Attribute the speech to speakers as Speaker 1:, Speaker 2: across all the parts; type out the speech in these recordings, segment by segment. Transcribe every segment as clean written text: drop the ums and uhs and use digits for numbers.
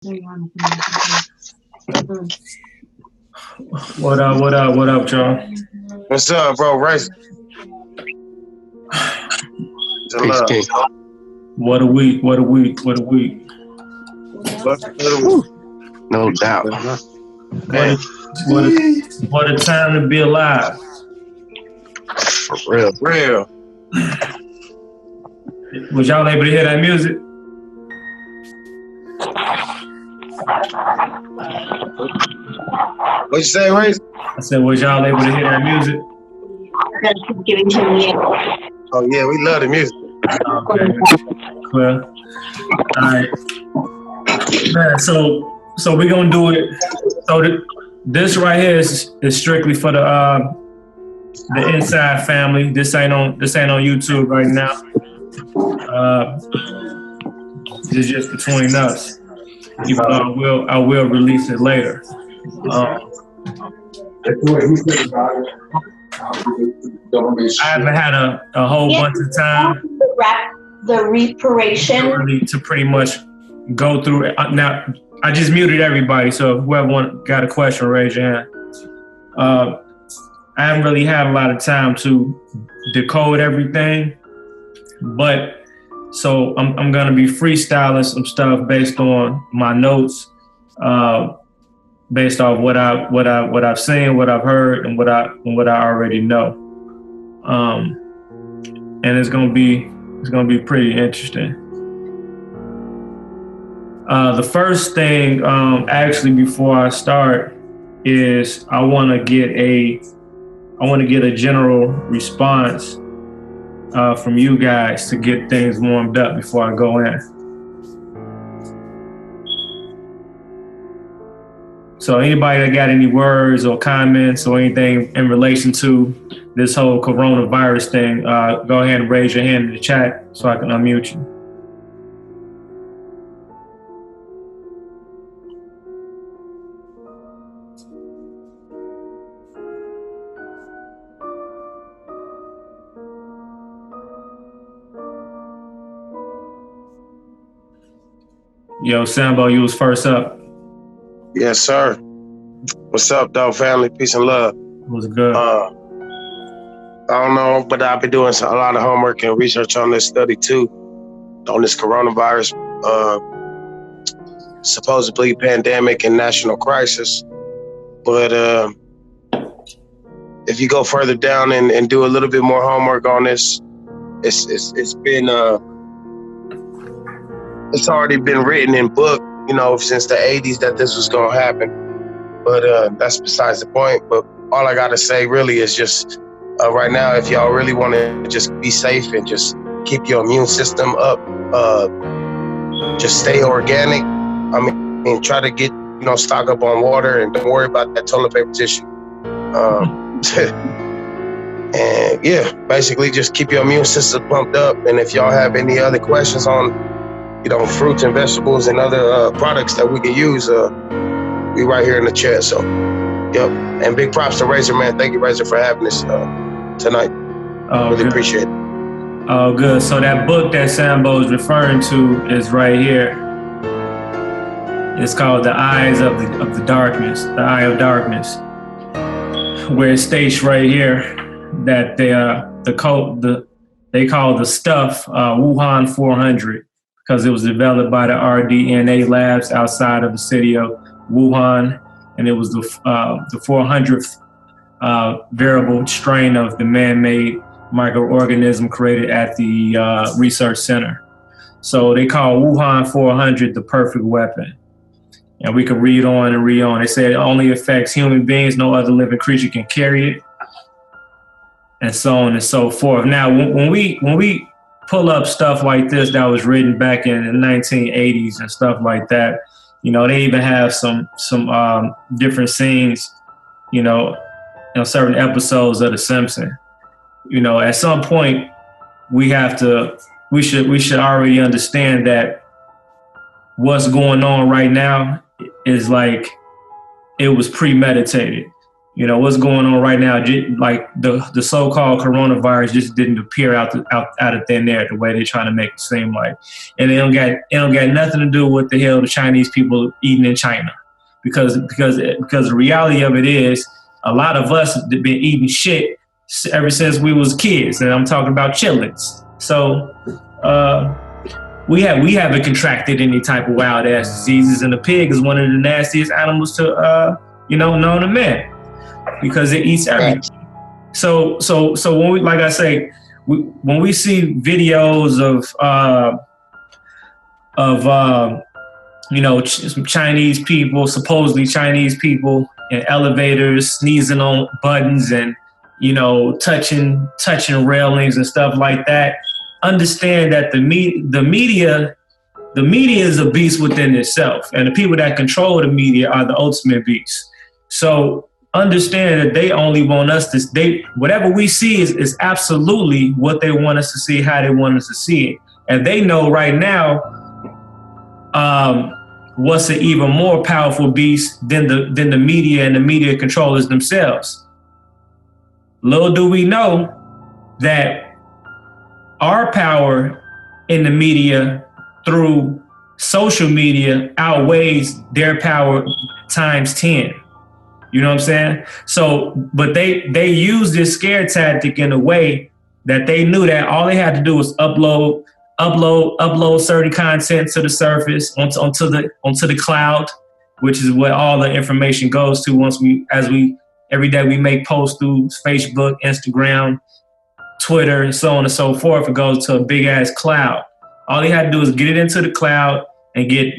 Speaker 1: What up, what up, what up, y'all?
Speaker 2: What's up, bro? Rice.
Speaker 3: Peace, peace.
Speaker 1: What a week, what a week, what a week.
Speaker 3: No doubt.
Speaker 1: Man. What a time to be alive.
Speaker 3: For real.
Speaker 2: Real.
Speaker 1: Was y'all able to hear that music?
Speaker 2: What you say, Rice?
Speaker 1: I said, was y'all able to hear that music?
Speaker 2: Oh yeah, we love the music.
Speaker 1: Okay. Well, all right. Man, so we're gonna do it. So this right here is strictly for the inside family. This ain't on YouTube right now. This is just between us. Even though I will release it later. I haven't had a whole bunch of time
Speaker 4: the reparation
Speaker 1: to pretty much go through it. Now, I just muted everybody, so whoever got a question, raise your hand. I haven't really had a lot of time to decode everything, but so I'm gonna be freestyling some stuff based on my notes, based off what I've seen, what I've heard, and what I already know. And it's gonna be pretty interesting. The first thing, actually, before I start, is I want to get a general response from you guys to get things warmed up before I go in. So anybody that got any words or comments or anything in relation to this whole coronavirus thing, go ahead and raise your hand in the chat so I can unmute you. Yo, Sambo, you was first up.
Speaker 2: Yes, sir. What's up, dog family? Peace and love.
Speaker 1: What's good?
Speaker 2: I don't know, but I've been doing a lot of homework and research on this study too, on this coronavirus, supposedly pandemic and national crisis. But if you go further down and do a little bit more homework on this, it's been it's already been written in book, since the 80s that this was gonna happen. But that's besides the point. But all I gotta say really is just right now, if y'all really want to just be safe and just keep your immune system up, just stay organic. I mean, try to get stock up on water and don't worry about that toilet paper tissue. And yeah, basically just keep your immune system pumped up. And if y'all have any other questions on fruits and vegetables and other products that we can use, we right here in the chat. So, yep. And big props to Razor, man. Thank you, Razor, for having us tonight. Really
Speaker 1: good.
Speaker 2: Appreciate it.
Speaker 1: Oh, good. So that book that Sambo is referring to is right here. It's called The Eyes of the Darkness, The Eye of Darkness, where it states right here that they call the stuff Wuhan 400 because it was developed by the rDNA labs outside of the city of Wuhan, and it was the 400th variable strain of the man-made microorganism created at the research center. So they call Wuhan 400 the perfect weapon. And we can read on and read on. They say it only affects human beings, no other living creature can carry it, and so on and so forth. Now, when we pull up stuff like this that was written back in the 1980s and stuff like that, they even have some different scenes, in certain episodes of The Simpsons. At some point, we should already understand that what's going on right now is like it was premeditated. You know, what's going on right now, like the so-called coronavirus just didn't appear out of thin air the way they're trying to make it seem like. And it don't got nothing to do with the hell the Chinese people eating in China. Because the reality of it is a lot of us have been eating shit ever since we was kids, and I'm talking about chitlins. So we haven't contracted any type of wild ass diseases, and the pig is one of the nastiest animals to known to man, because it eats everything. So when we, like I say, when we see videos of some Chinese people, supposedly Chinese people in elevators, sneezing on buttons and, touching railings and stuff like that, understand that the media is a beast within itself, and the people that control the media are the ultimate beasts. So understand that they only want us to, whatever we see is absolutely what they want us to see, how they want us to see it. And they know right now, what's an even more powerful beast than the media and the media controllers themselves. Little do we know that our power in the media through social media outweighs their power times 10. You know what I'm saying? So, but they use this scare tactic in a way that they knew that all they had to do was upload certain content to the surface onto the cloud, which is what all the information goes to every day we make posts through Facebook, Instagram, Twitter, and so on and so forth. It goes to a big ass cloud. All they had to do is get it into the cloud and get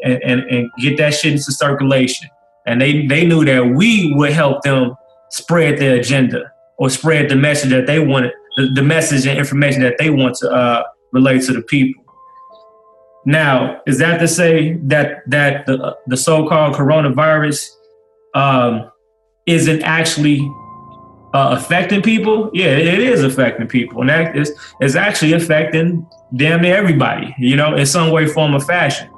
Speaker 1: that shit into circulation. And they knew that we would help them spread their agenda or spread the message that they wanted, the message and information that they want to relate to the people. Now, is that to say that the so-called coronavirus isn't actually affecting people? Yeah, it is affecting people, and that is actually affecting damn near everybody, in some way, form, or fashion.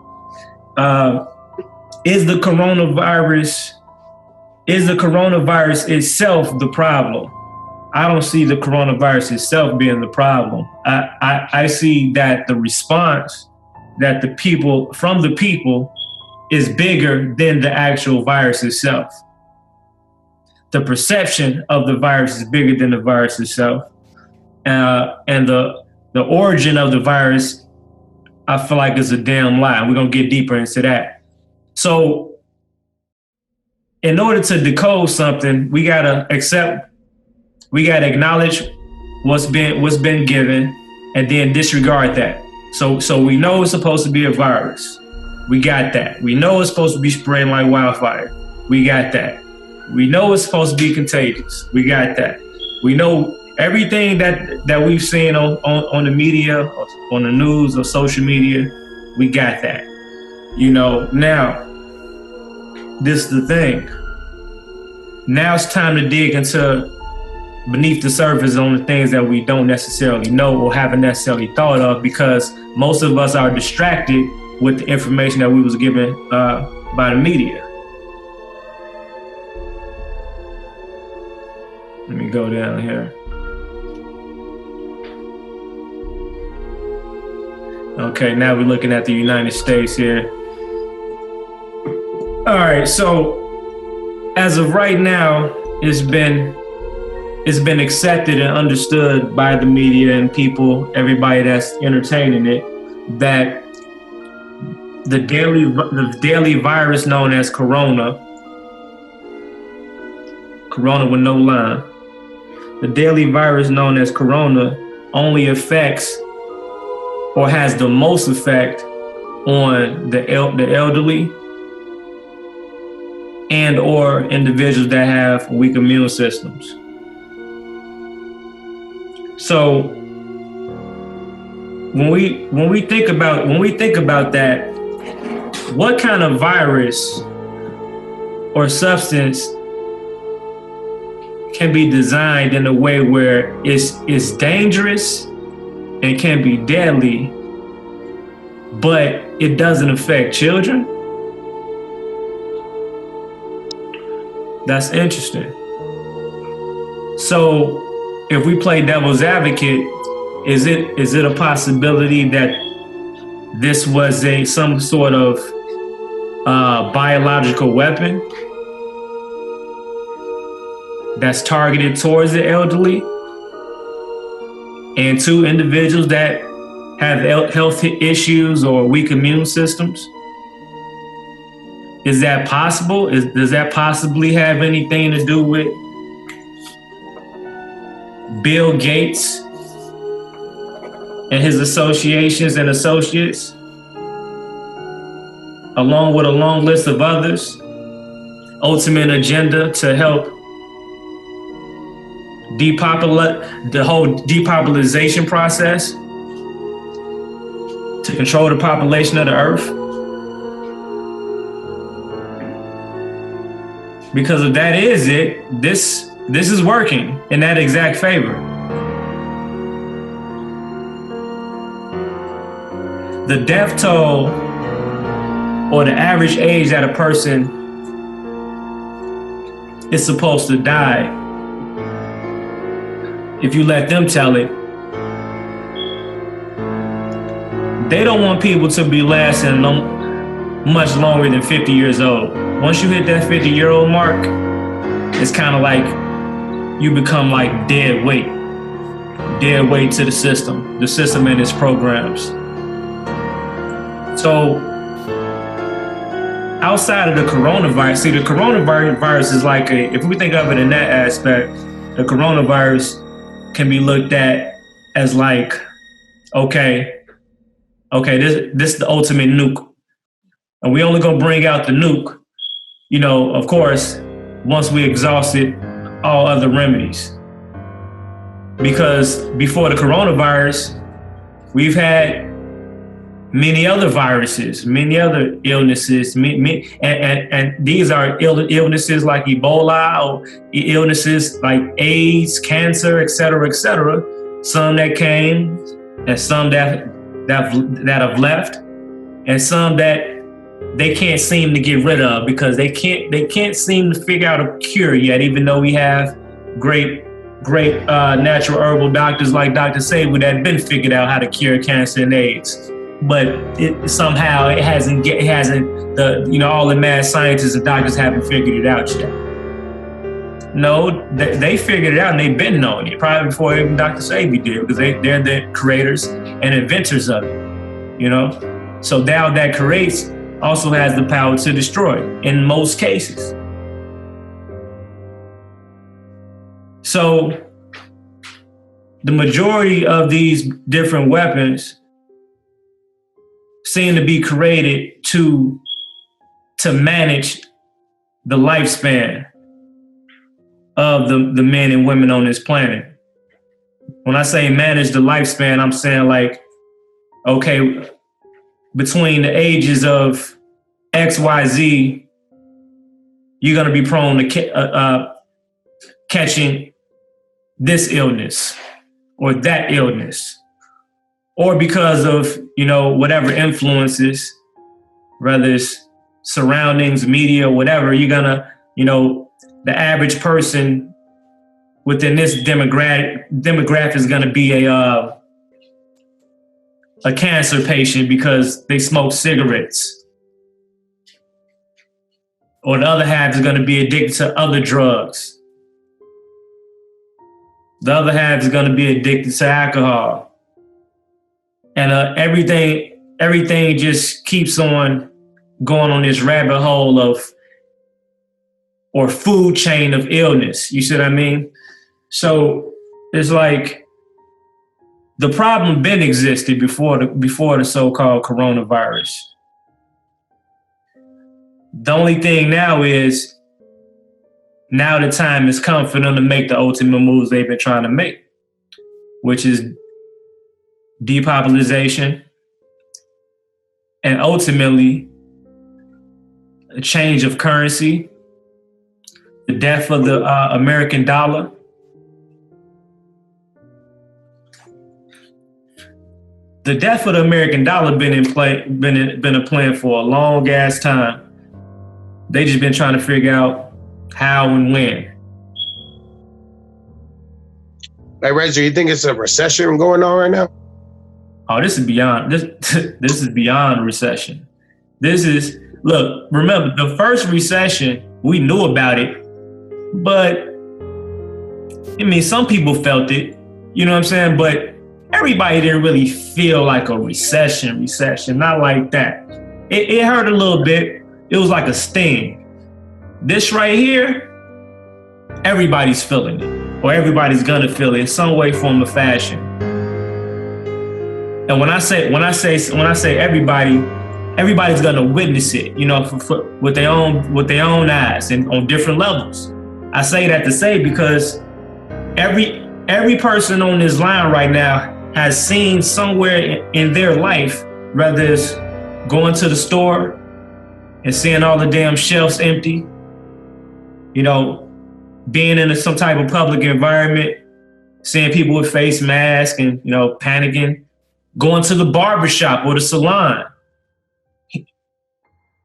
Speaker 1: Is the coronavirus itself the problem? I don't see the coronavirus itself being the problem. I see that the response that from the people is bigger than the actual virus itself. The perception of the virus is bigger than the virus itself. And the origin of the virus, I feel like, is a damn lie. We're going to get deeper into that. So in order to decode something, we got to acknowledge what's been given and then disregard that. So we know it's supposed to be a virus. We got that. We know it's supposed to be spreading like wildfire. We got that. We know it's supposed to be contagious. We got that. We know everything that we've seen on the media, or on the news or social media. We got that. Now, this is the thing. Now it's time to dig into beneath the surface on the things that we don't necessarily know or haven't necessarily thought of, because most of us are distracted with the information that we was given by the media. Let me go down here. Okay, now we're looking at the United States here. All right, so as of right now, it's been accepted and understood by the media and people, everybody that's entertaining it, that the daily virus known as Corona with no line, the daily virus known as Corona only affects or has the most effect on the elderly and or individuals that have weak immune systems. So when we think about that, what kind of virus or substance can be designed in a way where it's dangerous and can be deadly, but it doesn't affect children? That's interesting. So if we play devil's advocate, is it a possibility that this was some sort of biological weapon that's targeted towards the elderly and to individuals that have health issues or weak immune systems? Is that possible? Does that possibly have anything to do with Bill Gates and his associations and associates, along with a long list of others, ultimate agenda to help the whole depopulation process, to control the population of the earth? Because if that is it, this is working in that exact favor. The death toll, or the average age that a person is supposed to die, if you let them tell it, they don't want people to be lasting much longer than 50 years old. Once you hit that 50-year-old mark, it's kind of like you become like dead weight to the system and its programs. So outside of the coronavirus, see, the coronavirus is like if we think of it in that aspect, the coronavirus can be looked at as like, okay, this is the ultimate nuke. And we only gonna bring out the nuke, of course, once we exhausted all other remedies. Because before the coronavirus, we've had many other viruses, many other illnesses, and these are illnesses like Ebola, or illnesses like AIDS, cancer, et cetera, some that came, and some that have left, and some that they can't seem to get rid of because they can't seem to figure out a cure yet, even though we have great natural herbal doctors like Dr. Sabu that have been figured out how to cure cancer and AIDS. But somehow it hasn't all the mad scientists and doctors haven't figured it out yet. No, they figured it out and they've been knowing it probably before even Dr. Sabu did, because they're the creators and inventors of it. So now that creates also has the power to destroy in most cases. So the majority of these different weapons seem to be created to manage the lifespan of the men and women on this planet. When I say manage the lifespan, I'm saying like, okay, between the ages of XYZ, you're going to be prone to catching this illness or that illness, or because of, whatever influences, whether it's surroundings, media, whatever, you're going to, the average person within this demographic is going to be a cancer patient because they smoke cigarettes. Or the other half is going to be addicted to other drugs. The other half is going to be addicted to alcohol. And everything just keeps on going on this rabbit hole or food chain of illness. You see what I mean? So it's like, the problem been existed before the so-called coronavirus. The only thing now is, now the time has come for them to make the ultimate moves they've been trying to make, which is depopulation and ultimately a change of currency, the death of the American dollar. The death of the American dollar been a plan for a long ass time. They just been trying to figure out how and when.
Speaker 2: Like, Reggie, you think it's a recession going on right now?
Speaker 1: Oh, this is beyond this. This is beyond recession. This is look. Remember, the first recession, we knew about it, but I mean, some people felt it. You know what I'm saying? But everybody didn't really feel like a recession. Not like that. It hurt a little bit. It was like a sting. This right here, everybody's feeling it, or everybody's gonna feel it in some way, form, or fashion. And when I say everybody, everybody's gonna witness it, you know, with their own eyes and on different levels. I say that to say because every person on this line right now has seen somewhere in their life, whether it's going to the store and seeing all the damn shelves empty, you know, being in some type of public environment, seeing people with face masks and, you know, panicking, going to the barbershop or the salon,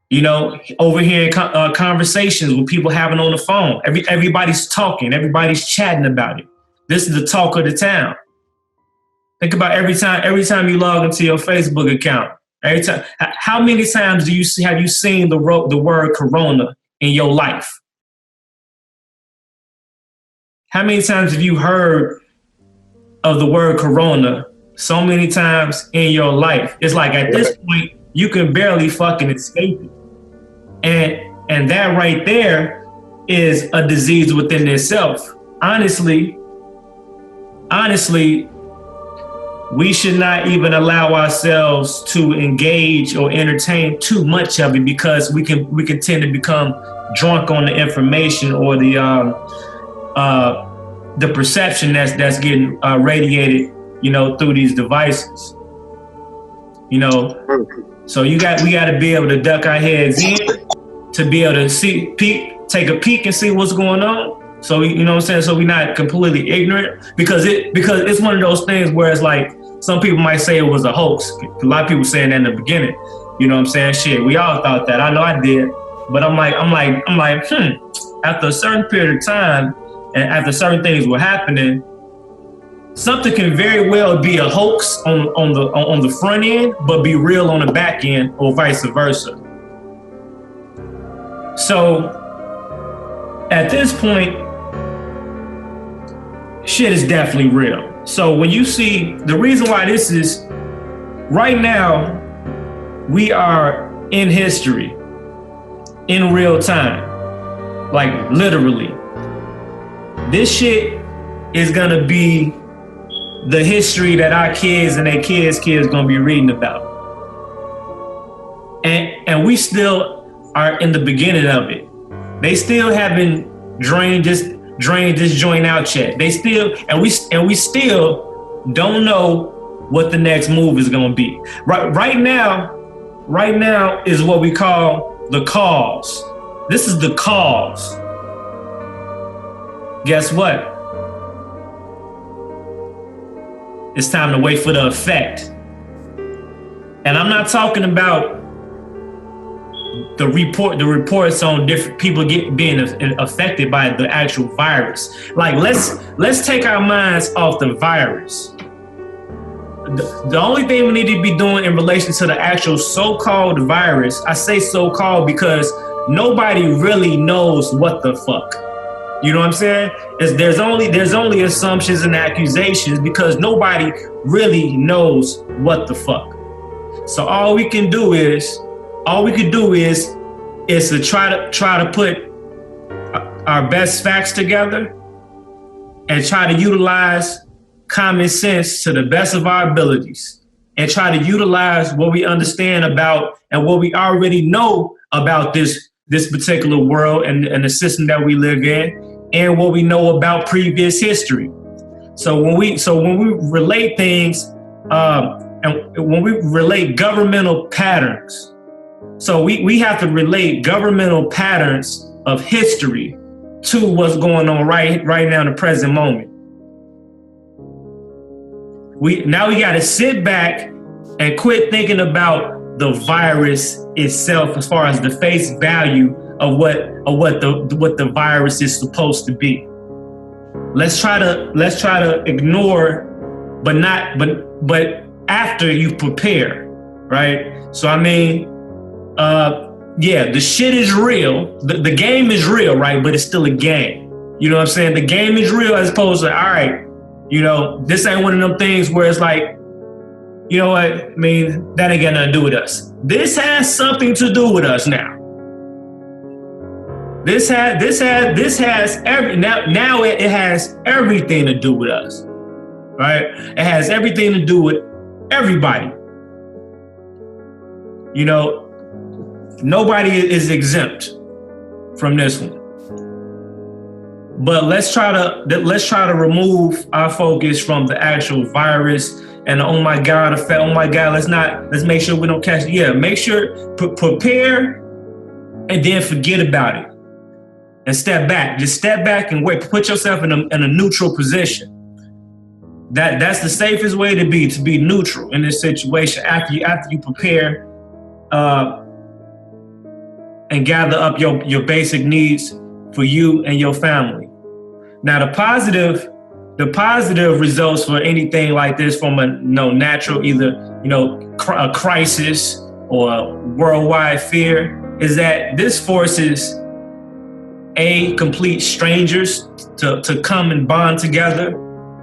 Speaker 1: you know, overhearing conversations with people having on the phone. Everybody's talking, everybody's chatting about it. This is the talk of the town. Think about every time you log into your Facebook account. Every time, how many times have you seen the word Corona in your life? How many times have you heard of the word Corona so many times in your life? It's like at this point, you can barely fucking escape it. And that right there is a disease within itself. Honestly, we should not even allow ourselves to engage or entertain too much of it because we can tend to become drunk on the information or the perception that's getting radiated, you know, through these devices. You know, so we got to be able to duck our heads in to be able to take a peek and see what's going on. So you know what I'm saying? So we're not completely ignorant because it's one of those things where it's like some people might say it was a hoax. A lot of people saying that in the beginning. You know what I'm saying? Shit, we all thought that. I know I did. But I'm like, after a certain period of time and after certain things were happening, something can very well be a hoax on the front end, but be real on the back end, or vice versa. So at this point, shit is definitely real. So when you see the reason why this is right now, we are in history in real time, like literally. This shit is gonna be the history that our kids and their kids gonna be reading about. And we still are in the beginning of it. They still haven't drained this joint out yet. They still, and we still don't know what the next move is gonna be. Right now is what we call the cause. This is the cause. Guess what? It's time to wait for the effect. And I'm not talking about the reports on different people being affected by the actual virus. Like let's take our minds off the virus. The only thing we need to be doing in relation to the actual so-called virus, I say so-called because nobody really knows what the fuck. You know what I'm saying? There's only assumptions and accusations because nobody really knows what the fuck. So all we can do is to try to put our best facts together and try to utilize common sense to the best of our abilities and try to utilize what we understand about and what we already know about this particular world and the system that we live in and what we know about previous history. So when we relate things and when we relate governmental patterns, so we have to relate governmental patterns of history to what's going on right now in the present moment. We got to sit back and quit thinking about the virus itself as far as the face value of what the virus is supposed to be. let's try to ignore, but after you prepare, right? So I mean, yeah, the shit is real. The game is real, right? But it's still a game. You know what I'm saying? The game is real as opposed to, all right, you know, this ain't one of them things where it's like, you know what? I mean, that ain't got nothing to do with us. This has something to do with us now. This has now it has everything to do with us, right? It has everything to do with everybody. You know, nobody is exempt from this one. But let's try to remove our focus from the actual virus and oh my God effect. Oh my God, let's make sure we don't catch it. Yeah, make sure prepare and then forget about it and step back. Just step back and wait. Put yourself in a neutral position. That's the safest way to be neutral in this situation after you prepare and gather up your basic needs for you and your family. Now, the positive results for anything like this from a natural, either a crisis or worldwide fear, is that this forces complete strangers to come and bond together.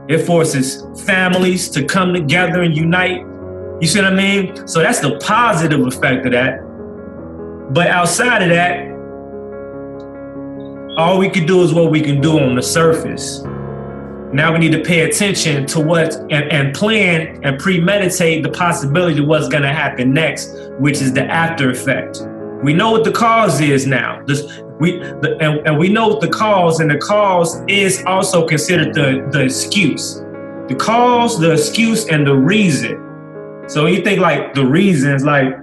Speaker 1: It forces families to come together and unite. You see what I mean? So that's the positive effect of that. But outside of that, all we can do is what we can do on the surface. Now we need to pay attention to and plan and premeditate the possibility of what's going to happen next, which is the after effect. We know what the cause is now. We know what the cause, and the cause is also considered the excuse. The cause, the excuse, and the reason. So when you think like the reasons, like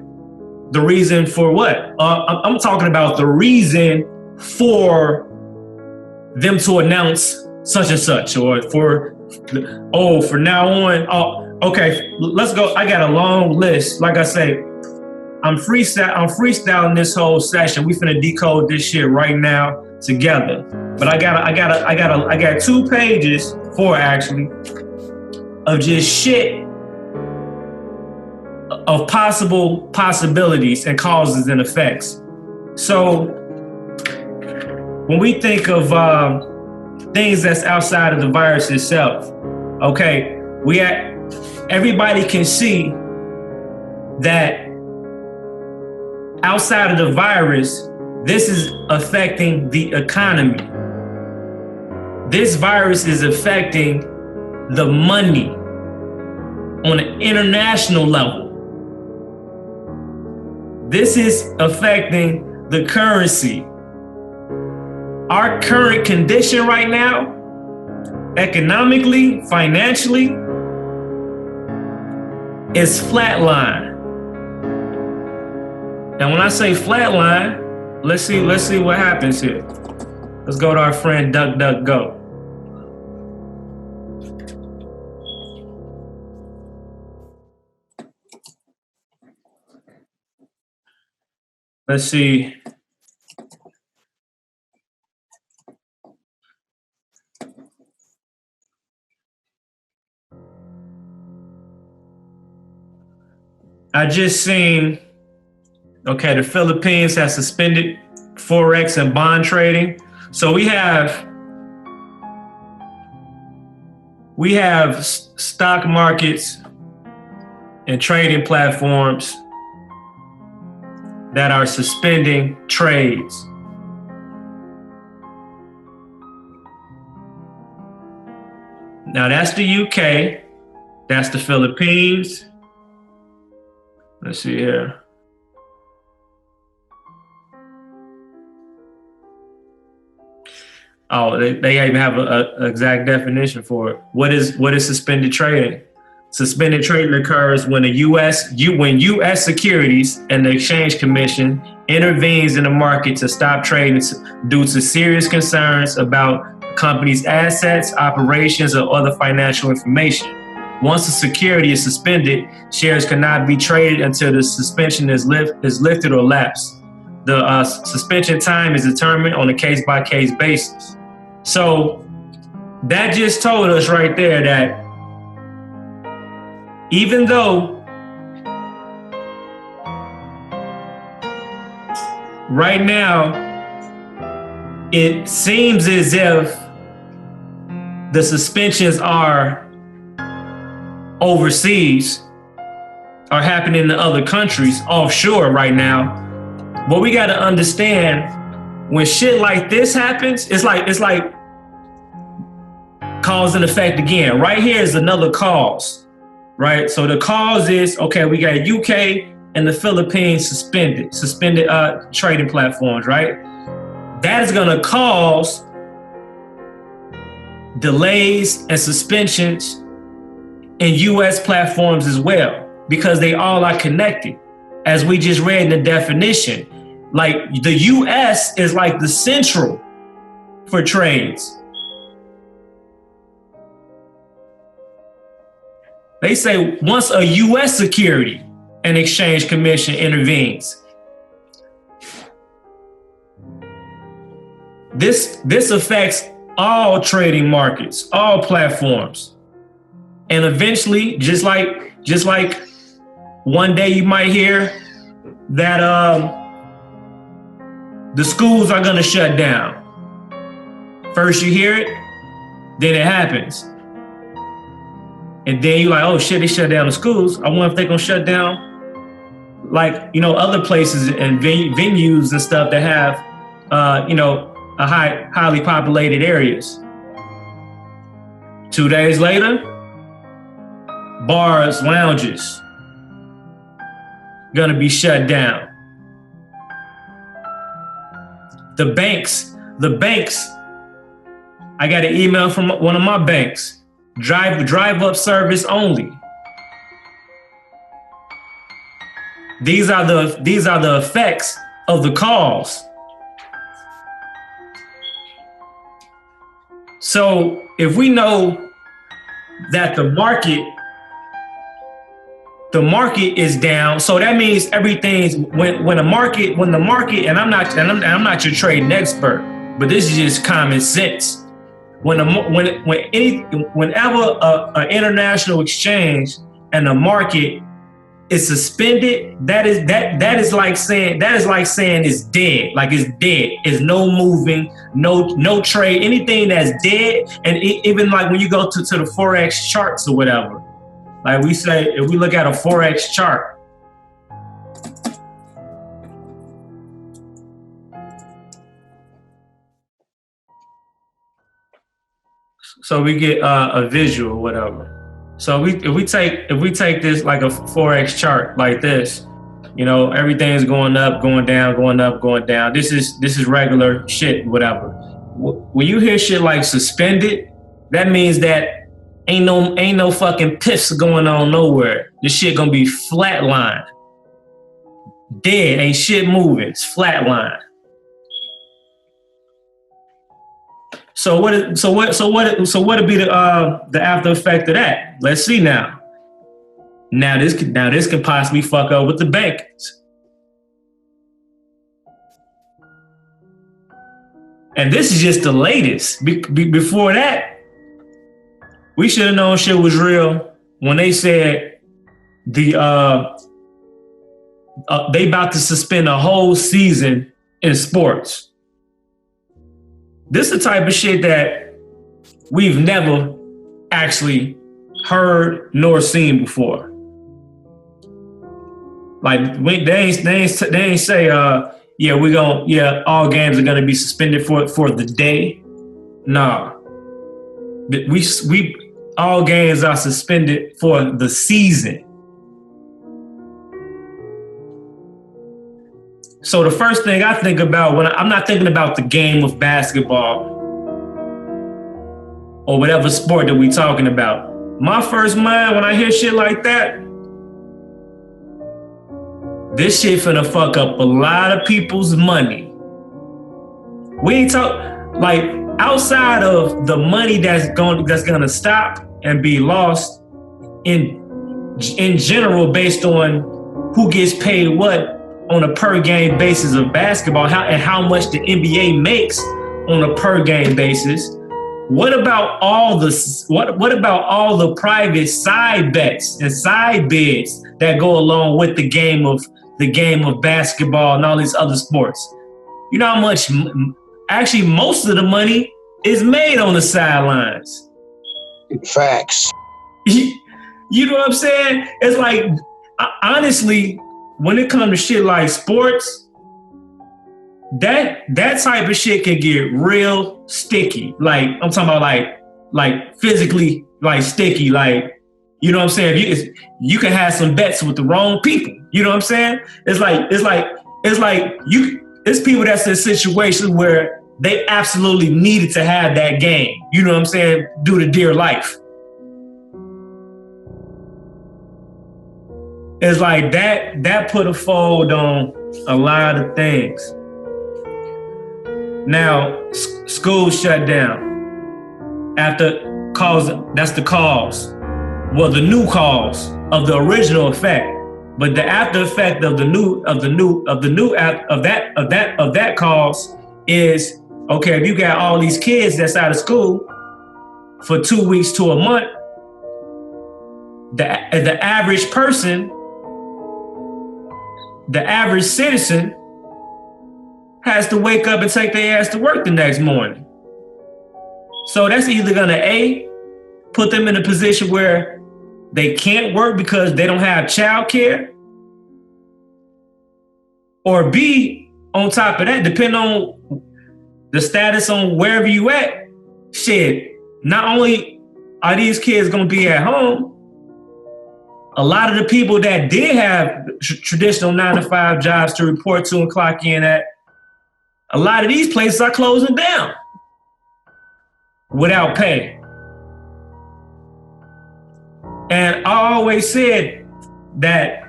Speaker 1: the reason for what? I'm talking about the reason for them to announce such and such, or for now on. Okay, let's go. I got a long list. Like I say, I'm freestyling this whole session. We finna decode this shit right now together. But I got 2 pages, 4 actually, of just shit of possibilities and causes and effects. So when we think of things that's outside of the virus itself, okay, everybody can see that outside of the virus, this is affecting the economy. This virus is affecting the money on an international level. This is affecting the currency. Our current condition right now, economically, financially, is flatline. And when I say flatline, let's see what happens here. Let's go to our friend DuckDuckGo. Let's see. I just seen, okay, the Philippines has suspended Forex and bond trading. So we have stock markets and trading platforms that are suspending trades. Now that's the UK, that's the Philippines. Let's see here. Oh, they even have an exact definition for it. What is suspended trading? Suspended trading occurs when U.S. Securities and the Exchange Commission intervenes in the market to stop trading due to serious concerns about the company's assets, operations, or other financial information. Once a security is suspended, shares cannot be traded until the suspension is lifted or lapsed. The suspension time is determined on a case-by-case basis. So that just told us right there that even though right now it seems as if the suspensions are overseas, are happening in other countries offshore right now, but we got to understand when shit like this happens, it's like cause and effect again. Right here is another cause, right? So the cause is, okay, we got UK and the Philippines suspended trading platforms, right? That is gonna cause delays and suspensions in US platforms as well, because they all are connected. As we just read in the definition, like the US is like the central for trades. They say once a US Security and Exchange Commission intervenes, this affects all trading markets, all platforms. And eventually, just like one day you might hear that the schools are gonna shut down. First you hear it, then it happens. And then you're like, oh shit, they shut down the schools. I wonder if they're gonna shut down like, other places and venues and stuff that have, highly populated areas. 2 days later, bars, lounges, gonna be shut down. The banks, I got an email from one of my banks, drive up service only. These are the effects of the cause. So if we know that the market is down, so that means everything's when the market, and I'm not your trading expert, but this is just common sense. Whenever an international exchange and the market is suspended, that is like saying it's dead. Like it's dead. It's no moving, no trade, anything that's dead. And even like when you go to the Forex charts or whatever, like we say, if we look at a Forex chart, so we get a visual, whatever. So if we take this like a Forex chart like this, everything's going up, going down, going up, going down. This is regular shit, whatever. When you hear shit like suspended, that means that ain't no fucking piffs going on nowhere. This shit gonna be flatline, dead. Ain't shit moving. It's flatline. So what would be the after effect of that? Let's see now. Now this could possibly fuck up with the bankers. And this is just the latest. Before that, we should have known shit was real when they said they about to suspend a whole season in sports. This is the type of shit that we've never actually heard nor seen before. Like they ain't say all games are gonna be suspended for the day. Nah, we all games are suspended for the season. So the first thing I think about when I'm not thinking about the game of basketball or whatever sport that we talking about. My first mind when I hear shit like that, this shit finna fuck up a lot of people's money. We ain't talk like outside of the money that's gonna stop and be lost in general based on who gets paid what on a per game basis of basketball, and how much the NBA makes on a per game basis. what about all the private side bets and side bids that go along with the game of basketball and all these other sports? You know how much actually most of the money is made on the sidelines.
Speaker 2: Facts.
Speaker 1: You know what I'm saying? It's like, honestly, when it comes to shit like sports, that type of shit can get real sticky. Like, I'm talking about like physically like sticky. Like, you know what I'm saying? You can have some bets with the wrong people. You know what I'm saying? It's people that's in situations where they absolutely needed to have that game. You know what I'm saying? Due to dear life. It's like that put a fold on a lot of things. Now, school shut down after cause. That's the cause. Well, the new cause of the original effect, but the after effect of that cause is, okay, if you got all these kids that's out of school for 2 weeks to a month, the average person, the average citizen has to wake up and take their ass to work the next morning. So that's either gonna A, put them in a position where they can't work because they don't have childcare, or B, on top of that, depending on the status on wherever you at, shit, not only are these kids gonna be at home, a lot of the people that did have traditional 9-to-5 jobs to report to and clock in at, a lot of these places are closing down without pay. And I always said that,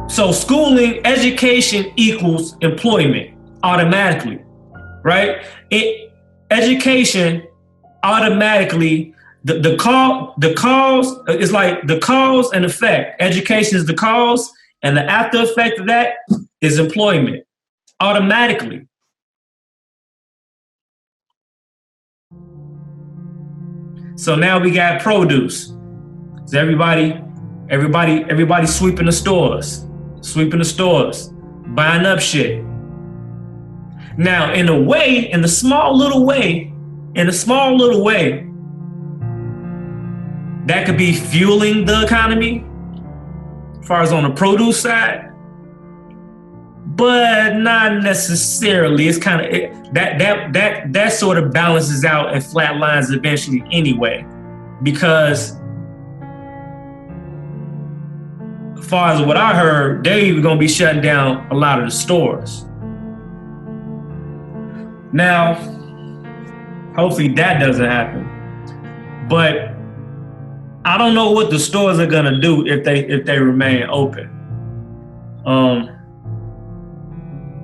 Speaker 1: so schooling, education equals employment automatically, right? Education automatically, the cause is like the cause and effect. Education is the cause, and the after effect of that is employment automatically. So now we got produce. So everybody sweeping the stores, buying up shit. Now, in a small little way, that could be fueling the economy, as far as on the produce side, but not necessarily. It's kind of that sort of balances out and flatlines eventually anyway, because as far as what I heard, they're even gonna be shutting down a lot of the stores. Now, hopefully that doesn't happen, but I don't know what the stores are gonna do if they remain open.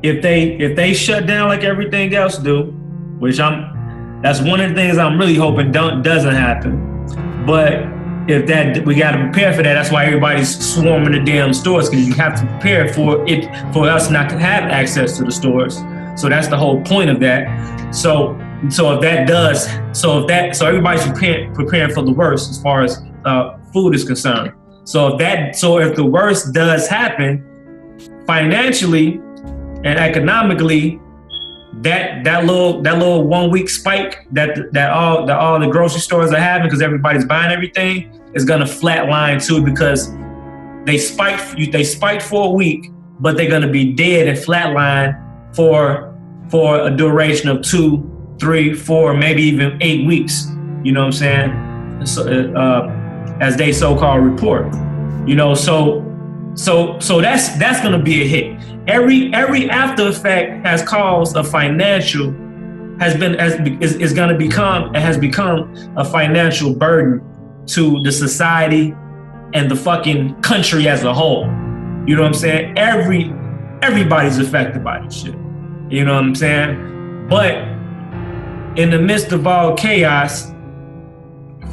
Speaker 1: If they shut down like everything else do, which that's one of the things I'm really hoping doesn't happen. But if that, we got to prepare for that. That's why everybody's swarming the damn stores, because you have to prepare for us not to have access to the stores. So that's the whole point of that. So everybody's preparing for the worst as far as food is concerned. So if the worst does happen, financially and economically, that little 1 week spike that all the grocery stores are having, because everybody's buying everything, is gonna flatline too, because they spiked for a week, but they're gonna be dead and flatline for a duration of 2, 3, 4, maybe even 8 weeks. You know what I'm saying? So, as they so-called report. You know, so that's gonna be a hit. Every after effect has become a financial burden to the society and the fucking country as a whole. You know what I'm saying? Everybody's affected by this shit. You know what I'm saying? But in the midst of all chaos,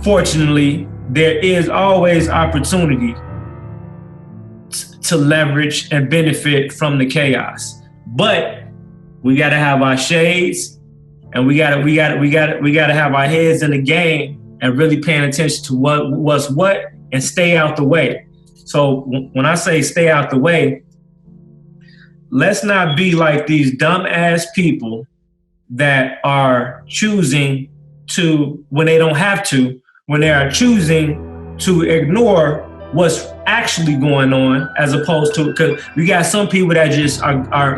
Speaker 1: fortunately, there is always opportunity to leverage and benefit from the chaos. But we got to have our shades and we gotta have our heads in the game and really paying attention to what's what and stay out the way. So when I say stay out the way, let's not be like these dumbass people that are choosing to, when they don't have to, when they are choosing to ignore what's actually going on, as opposed to, because we got some people that just are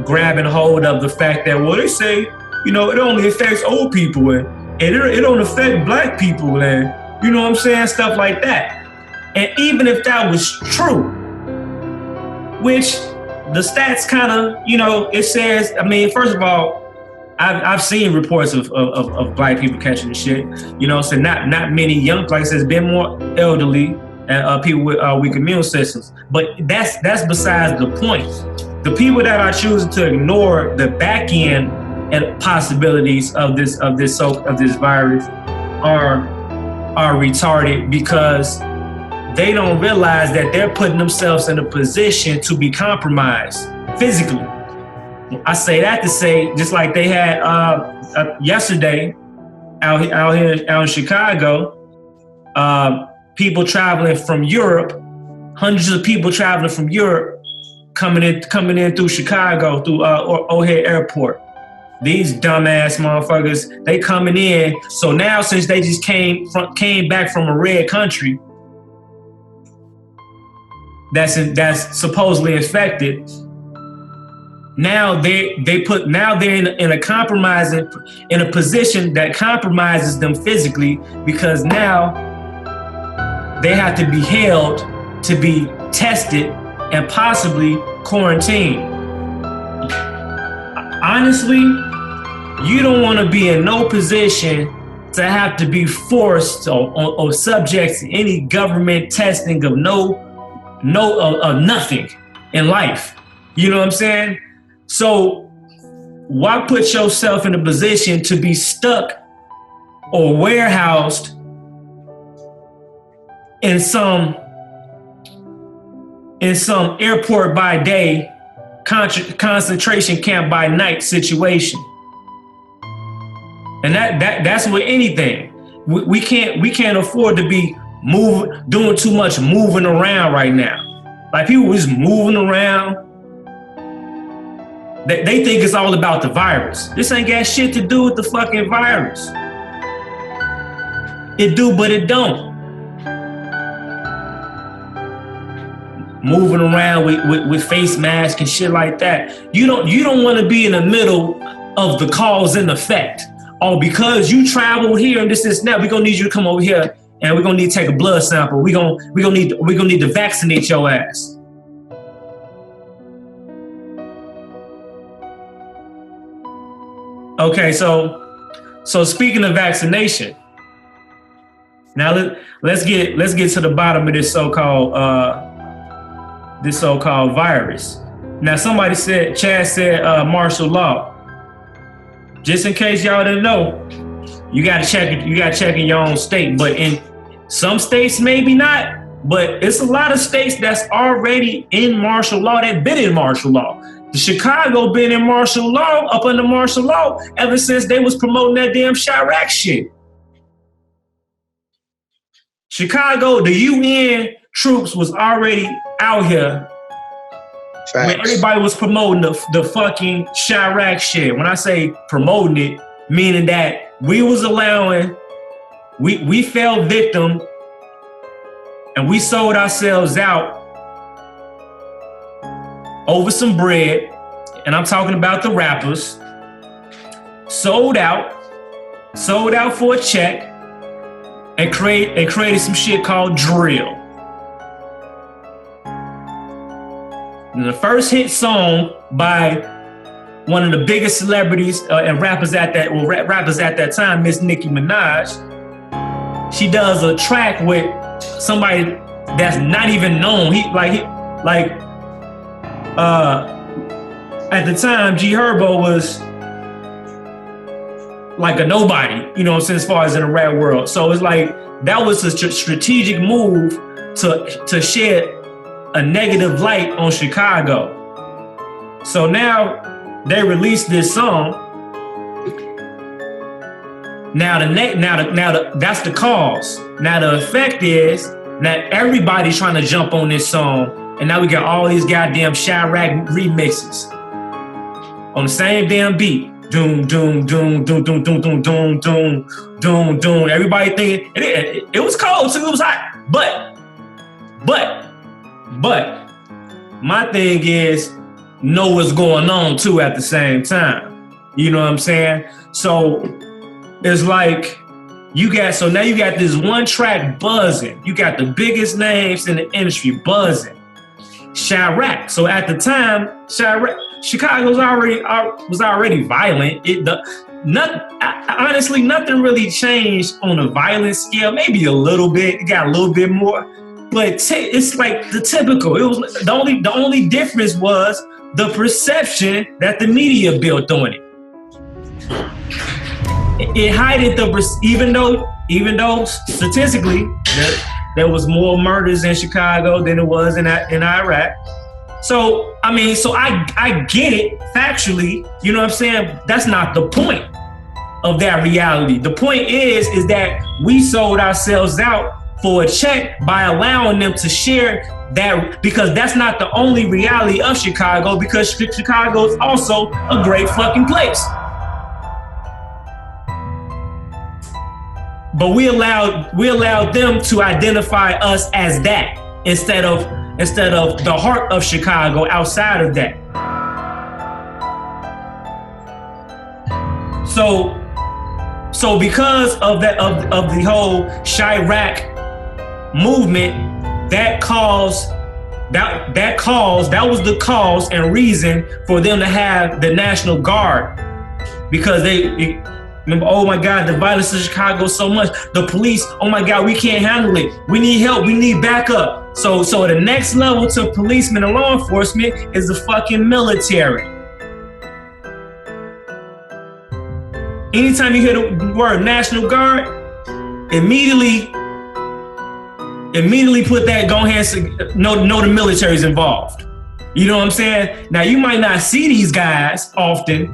Speaker 1: grabbing hold of the fact that, well, they say, you know, it only affects old people and it don't affect black people and, you know what I'm saying, stuff like that. And even if that was true, which the stats kind of, you know, it says, I mean, first of all, I've seen reports of black people catching the shit, you know, so not many young, like I said, it's been more elderly and people with weak immune systems. But that's besides the point. The people that are choosing to ignore the back end and possibilities of this virus are retarded, because they don't realize that they're putting themselves in a position to be compromised physically. I say that to say, just like they had yesterday out in Chicago, people traveling from Europe, hundreds of people traveling from Europe coming in through Chicago through O'Hare Airport. These dumbass motherfuckers, they coming in. So now, since they just came back from a red country that's supposedly infected, now they're in a position that compromises them physically, because now they have to be held to be tested and possibly quarantined. Honestly, you don't want to be in no position to have to be forced or subject to any government testing of nothing in life. You know what I'm saying? So why put yourself in a position to be stuck or warehoused in some airport by day, concentration camp by night situation? And that's with anything. We can't afford to be doing too much moving around right now. Like, people just moving around. They think it's all about the virus. This ain't got shit to do with the fucking virus. It do, but it don't. Moving around with face masks and shit like that. You don't want to be in the middle of the cause and effect. Oh, because you traveled here and this now, we're gonna need you to come over here and we're gonna need to take a blood sample. We're gonna need to vaccinate your ass. Okay, so speaking of vaccination, now let's get to the bottom of this so-called virus. Now, somebody said, Chad said, martial law. Just in case y'all didn't know, you got to check in your own state. But in some states, maybe not. But it's a lot of states that's already in martial law, that been in martial law. The Chicago been in martial law, up under martial law, ever since they was promoting that damn Chirac shit. Chicago, the UN troops was already out here. Facts. When everybody was promoting the fucking Chirac shit. When I say promoting it, meaning that we was allowing, we fell victim and we sold ourselves out over some bread, and I'm talking about the rappers, sold out for a check, and created some shit called drill. And the first hit song by one of the biggest celebrities and rappers at that time, Miss Nicki Minaj, she does a track with somebody that's not even known. At the time, G Herbo was like a nobody, you know what I'm saying, as far as in the rap world. So it's like, that was a strategic move to shed a negative light on Chicago. So now they released this song Now that's the cause. Now the effect is that everybody's trying to jump on this song, and now we got all these goddamn Chirac remixes on the same damn beat. Doom, doom, doom, doom, doom, doom, doom, doom, doom, doom, doom. Everybody thinking it was cold too. It was hot, but my thing is know what's going on too at the same time. You know what I'm saying? So it's like now you got this one track buzzing. You got the biggest names in the industry buzzing. Chirac. So at the time, Chicago was already violent. Honestly, nothing really changed on a violent scale. Maybe a little bit. It got a little bit more, but it's like the typical. It was the only difference was the perception that the media built on it. It hided even though statistically there was more murders in Chicago than it was in Iraq. So I get it factually. You know what I'm saying? That's not the point of that reality. The point is that we sold ourselves out for a check by allowing them to share that, because that's not the only reality of Chicago, because Chicago is also a great fucking place. But we allowed them to identify us as that instead of the heart of Chicago outside of that. So because of that of the whole Chirac movement, that was the cause and reason for them to have the National Guard, because remember, oh my God, the violence in Chicago so much. The police, oh my God, we can't handle it. We need help. We need backup. So the next level to policemen and law enforcement is the fucking military. Anytime you hear the word National Guard, immediately put that, go ahead and say, know the military's involved. You know what I'm saying? Now, you might not see these guys often,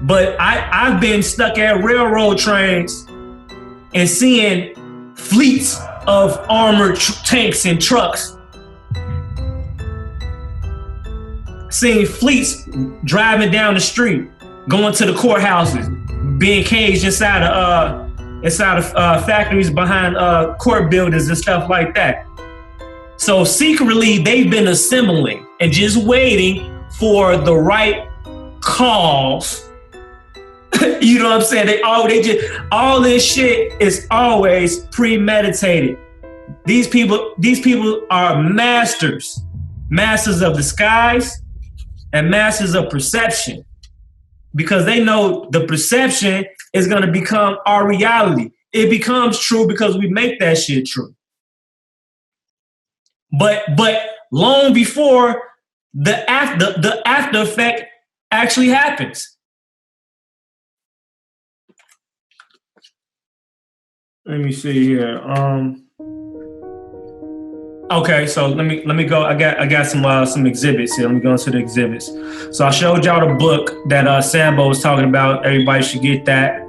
Speaker 1: but I've been stuck at railroad trains and seeing fleets of armored tanks and trucks. Seeing fleets driving down the street, going to the courthouses, being caged inside of factories behind court buildings and stuff like that. So secretly, they've been assembling and just waiting for the right cause. You know what I'm saying? All this shit is always premeditated. These people are masters of disguise and masters of perception, because they know the perception is going to become our reality. It becomes true because we make that shit true. But long before the after effect actually happens. Let me see here. Okay, so let me go. I got some exhibits here. Let me go into the exhibits. So I showed y'all the book that Sambo was talking about. Everybody should get that.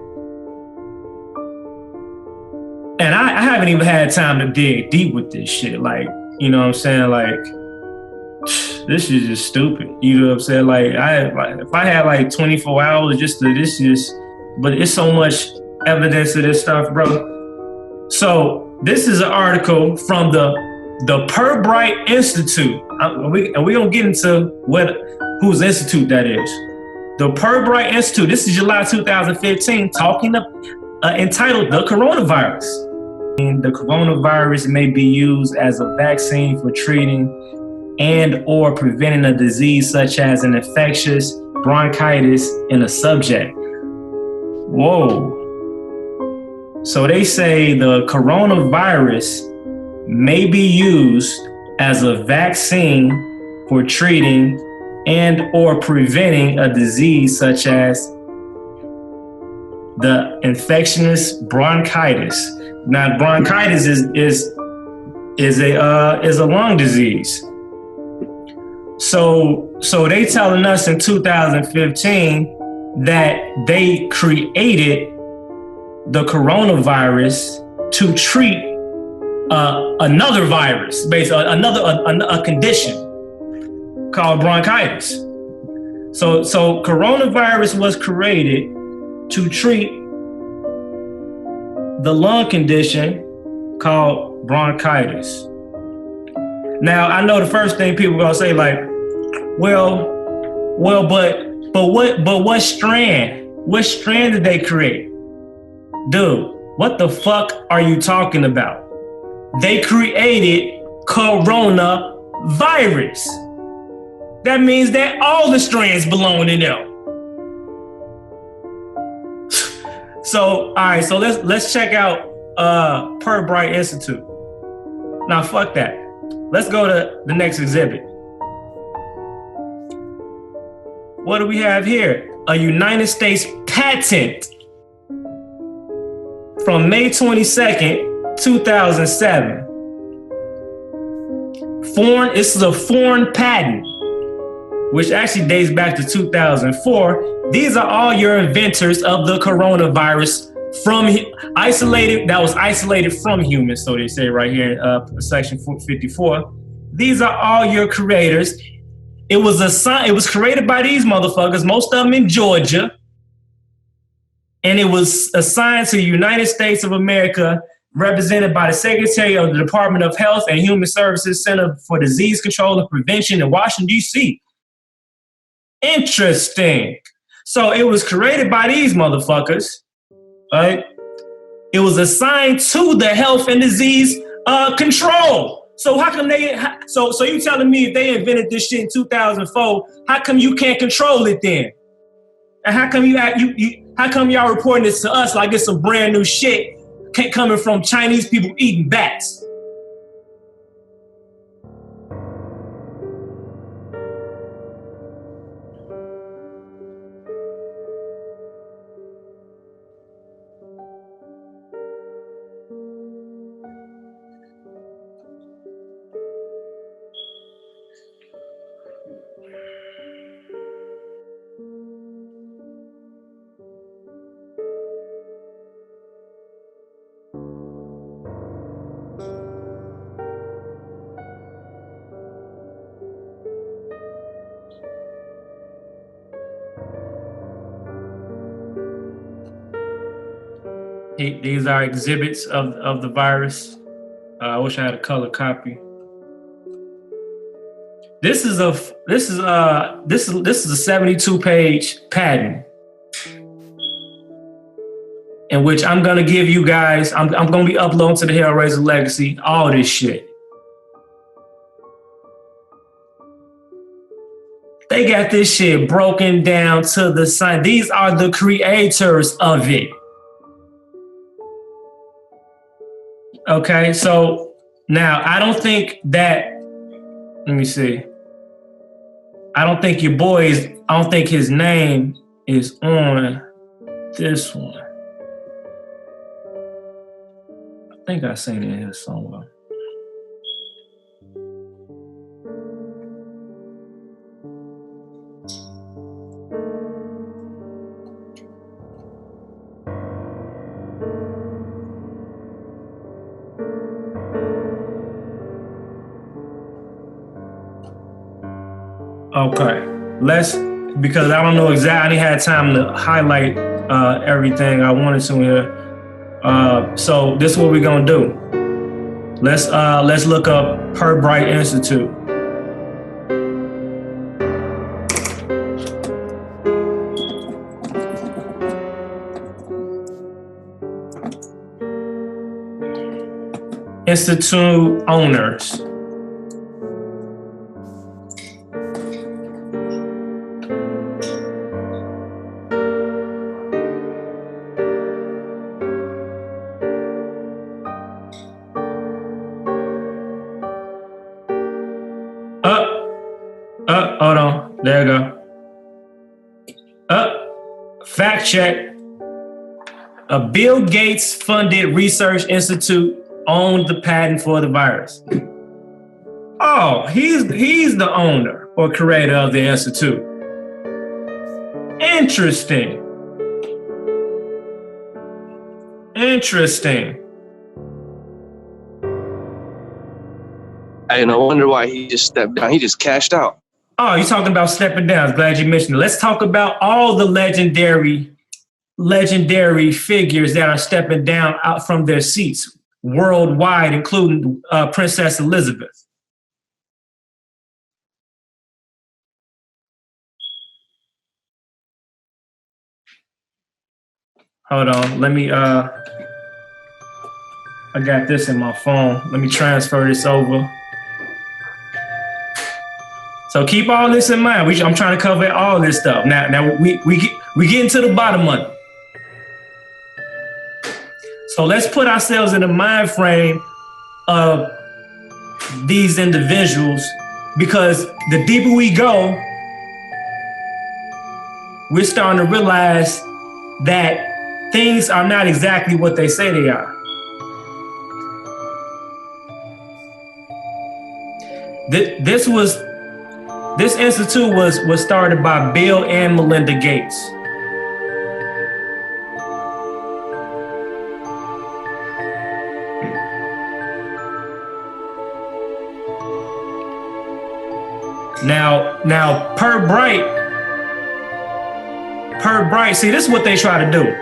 Speaker 1: And I haven't even had time to dig deep with this shit. Like, you know what I'm saying? Like, this is just stupid. You know what I'm saying? Like, if I had like 24 hours but it's so much evidence of this stuff, bro. So this is an article from the Purbright Institute. And we're going to get into whose institute that is. The Purbright Institute. This is July 2015, entitled The Coronavirus. And the coronavirus may be used as a vaccine for treating and or preventing a disease such as an infectious bronchitis in a subject. Whoa. So they say the coronavirus may be used as a vaccine for treating and or preventing a disease such as the infectious bronchitis. Now, bronchitis is a lung disease. So they telling us in 2015 that they created the coronavirus to treat another virus, basically a condition called bronchitis. So coronavirus was created to treat the lung condition called bronchitis. Now, I know the first thing people are gonna say, like, well, but what strand? What strand did they create? Dude, what the fuck are you talking about? They created coronavirus. That means that all the strands belong in them. So, all right, so let's check out Per Bright Institute. Now, fuck that. Let's go to the next exhibit. What do we have here? A United States patent from May 22nd, 2007. This is a foreign patent, which actually dates back to 2004. These are all your inventors of the coronavirus that was isolated from humans, so they say right here in section 54. These are all your creators. It was created by these motherfuckers, most of them in Georgia, and it was assigned to the United States of America, represented by the Secretary of the Department of Health and Human Services Center for Disease Control and Prevention in Washington, D.C. Interesting. So it was created by these motherfuckers, right? It was assigned to the Health and Disease Control. So how come so you telling me if they invented this shit in 2004, how come you can't control it then? And how come how come y'all reporting this to us like it's some brand new shit coming from Chinese people eating bats? These are exhibits of the virus. I wish I had a color copy. This is a 72-page patent in which I'm gonna give you guys. I'm gonna be uploading to the Hellraiser Legacy all this shit. They got this shit broken down to the sign. These are the creators of it. Okay, so now I don't think that, let me see. I don't think his name is on this one. I think I seen it in here somewhere. Okay, because I don't know exactly, I didn't have time to highlight everything I wanted to here. So this is what we're gonna do. Let's look up Per Bright Institute. Institute owners. Hold on. There you go. Fact check. A Bill Gates funded research institute owned the patent for the virus. Oh, he's the owner or creator of the institute. Interesting. Interesting.
Speaker 3: And I wonder why he just stepped down. He just cashed out.
Speaker 1: Oh, you're talking about stepping down. I'm glad you mentioned it. Let's talk about all the legendary figures that are stepping down out from their seats worldwide, including Princess Elizabeth. Hold on, let me, I got this in my phone. Let me transfer this over. So keep all this in mind. I'm trying to cover all this stuff. Now we get into the bottom of it. So let's put ourselves in the mind frame of these individuals, because the deeper we go, we're starting to realize that things are not exactly what they say they are. This institute was started by Bill and Melinda Gates. Now per Bright, see, this is what they try to do.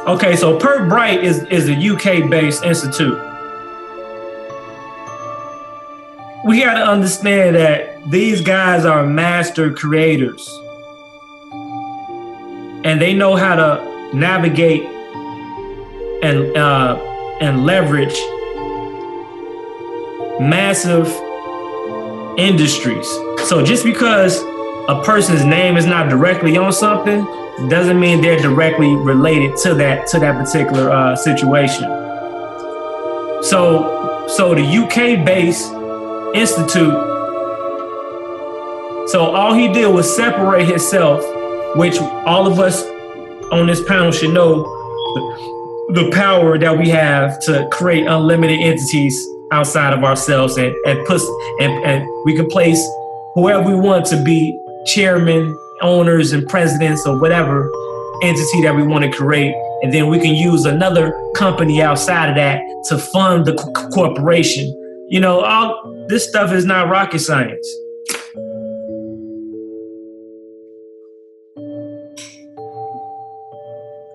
Speaker 1: Okay, so Per Bright is a UK-based institute. We got to understand that these guys are master creators, and they know how to navigate and leverage massive industries. So just because a person's name is not directly on something doesn't mean they're directly related to that particular situation. So the UK-based institute, so all he did was separate himself, which all of us on this panel should know the power that we have to create unlimited entities outside of ourselves, and we can place whoever we want to be chairman, owners, and presidents, or whatever entity that we want to create. And then we can use another company outside of that to fund the corporation. You know, all this stuff is not rocket science.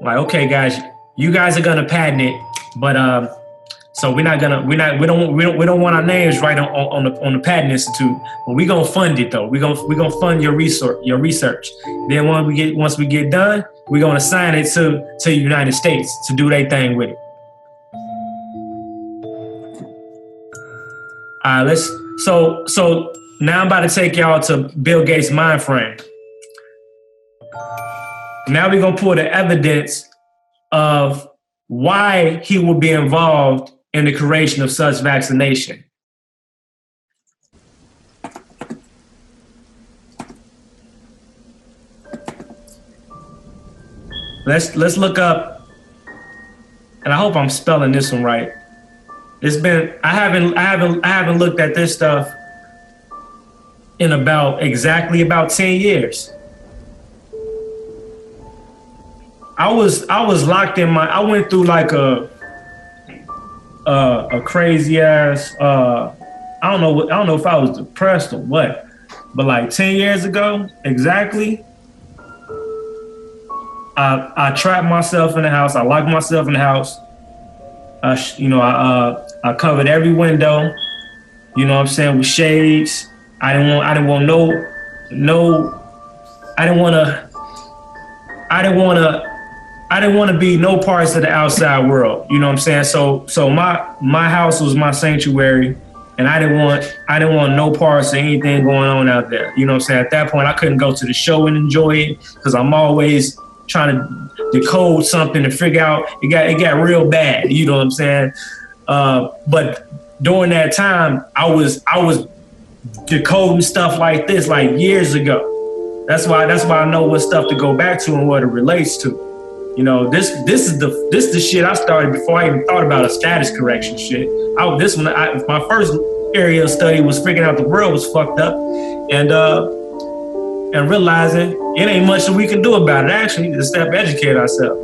Speaker 1: Like, okay, guys, you guys are gonna patent it, but so we don't want our names right on the Patent Institute, but we gonna fund it though. We gonna fund your research. Then once we get done, we gonna assign it to the United States to do their thing with it. All right, so now I'm about to take y'all to Bill Gates' mind frame. Now we're gonna pull the evidence of why he will be involved in the creation of such vaccination. Let's look up, and I hope I'm spelling this one right. It's been I haven't looked at this stuff in about 10 years. I was locked in I went through like a crazy ass I don't know if I was depressed or what, but like 10 years ago exactly, I trapped myself in the house. I locked myself in the house. I covered every window, you know what I'm saying, with shades. I didn't want to be no parts of the outside world. You know what I'm saying? So my house was my sanctuary, and I didn't want no parts of anything going on out there. You know what I'm saying? At that point, I couldn't go to the show and enjoy it because I'm always trying to decode something to figure out. It got real bad. You know what I'm saying? But during that time, I was decoding stuff like this like years ago. That's why I know what stuff to go back to and what it relates to. You know, this is the shit I started before I even thought about a status correction shit. My first area of study was figuring out the world was fucked up, and realizing it ain't much that we can do about it. Actually, to step educate ourselves.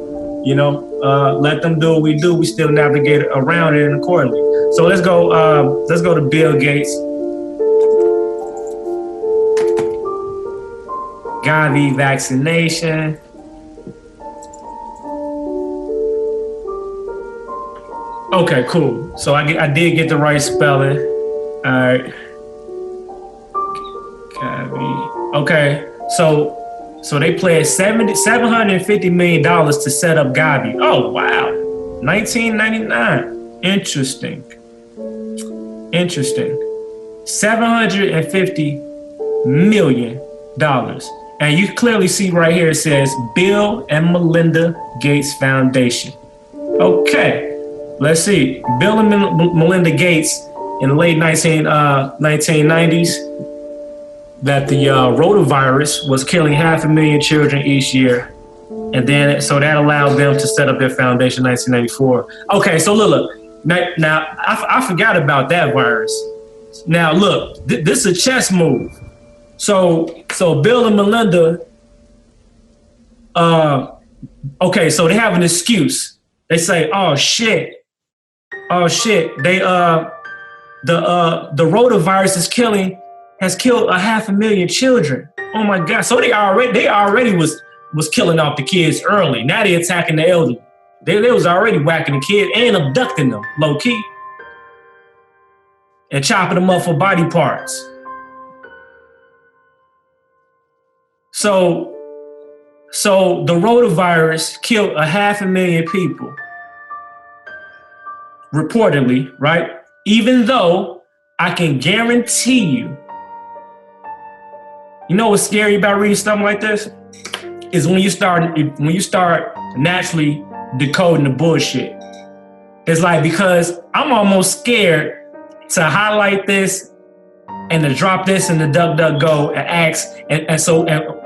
Speaker 1: Let them do what we do. We still navigate around it accordingly. So let's go to Bill Gates. Gavi vaccination. Okay, cool. So I did get the right spelling. All right. Gavi. Okay, so they pledged $750 million to set up Gavi. Oh wow, 1999. Interesting. $750 million. And you clearly see right here, it says Bill and Melinda Gates Foundation. Okay, let's see. Bill and Melinda Gates in the late 1990s, that the rotavirus was killing 500,000 children each year. And then, so that allowed them to set up their foundation in 1994. Okay, so look. Now I forgot about that virus. Now look, this is a chess move. So Bill and Melinda, okay, so they have an excuse. They say, oh shit, they the rotavirus has killed 500,000 children. Oh my God! So they already was killing off the kids early. Now they attacking the elderly. They was already whacking the kids and abducting them low key and chopping them up for body parts. So the rotavirus killed 500,000 people, reportedly, right? Even though I can guarantee you, what's scary about reading something like this is when you start naturally decoding the bullshit. It's like, because I'm almost scared to highlight this and to drop this in the DuckDuckGo and ask, and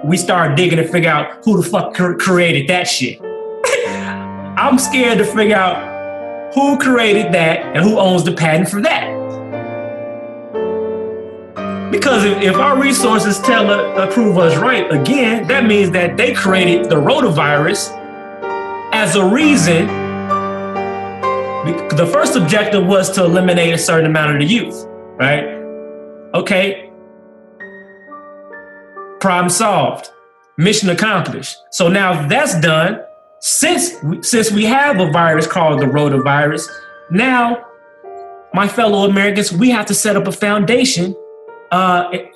Speaker 1: we start digging to figure out who the fuck created that shit. I'm scared to figure out who created that and who owns the patent for that. Because if our resources prove us right, again, that means that they created the rotavirus as a reason. The first objective was to eliminate a certain amount of the youth, right? Okay, problem solved, mission accomplished. So now that's done. Since we have a virus called the rotavirus, now, my fellow Americans, we have to set up a foundation to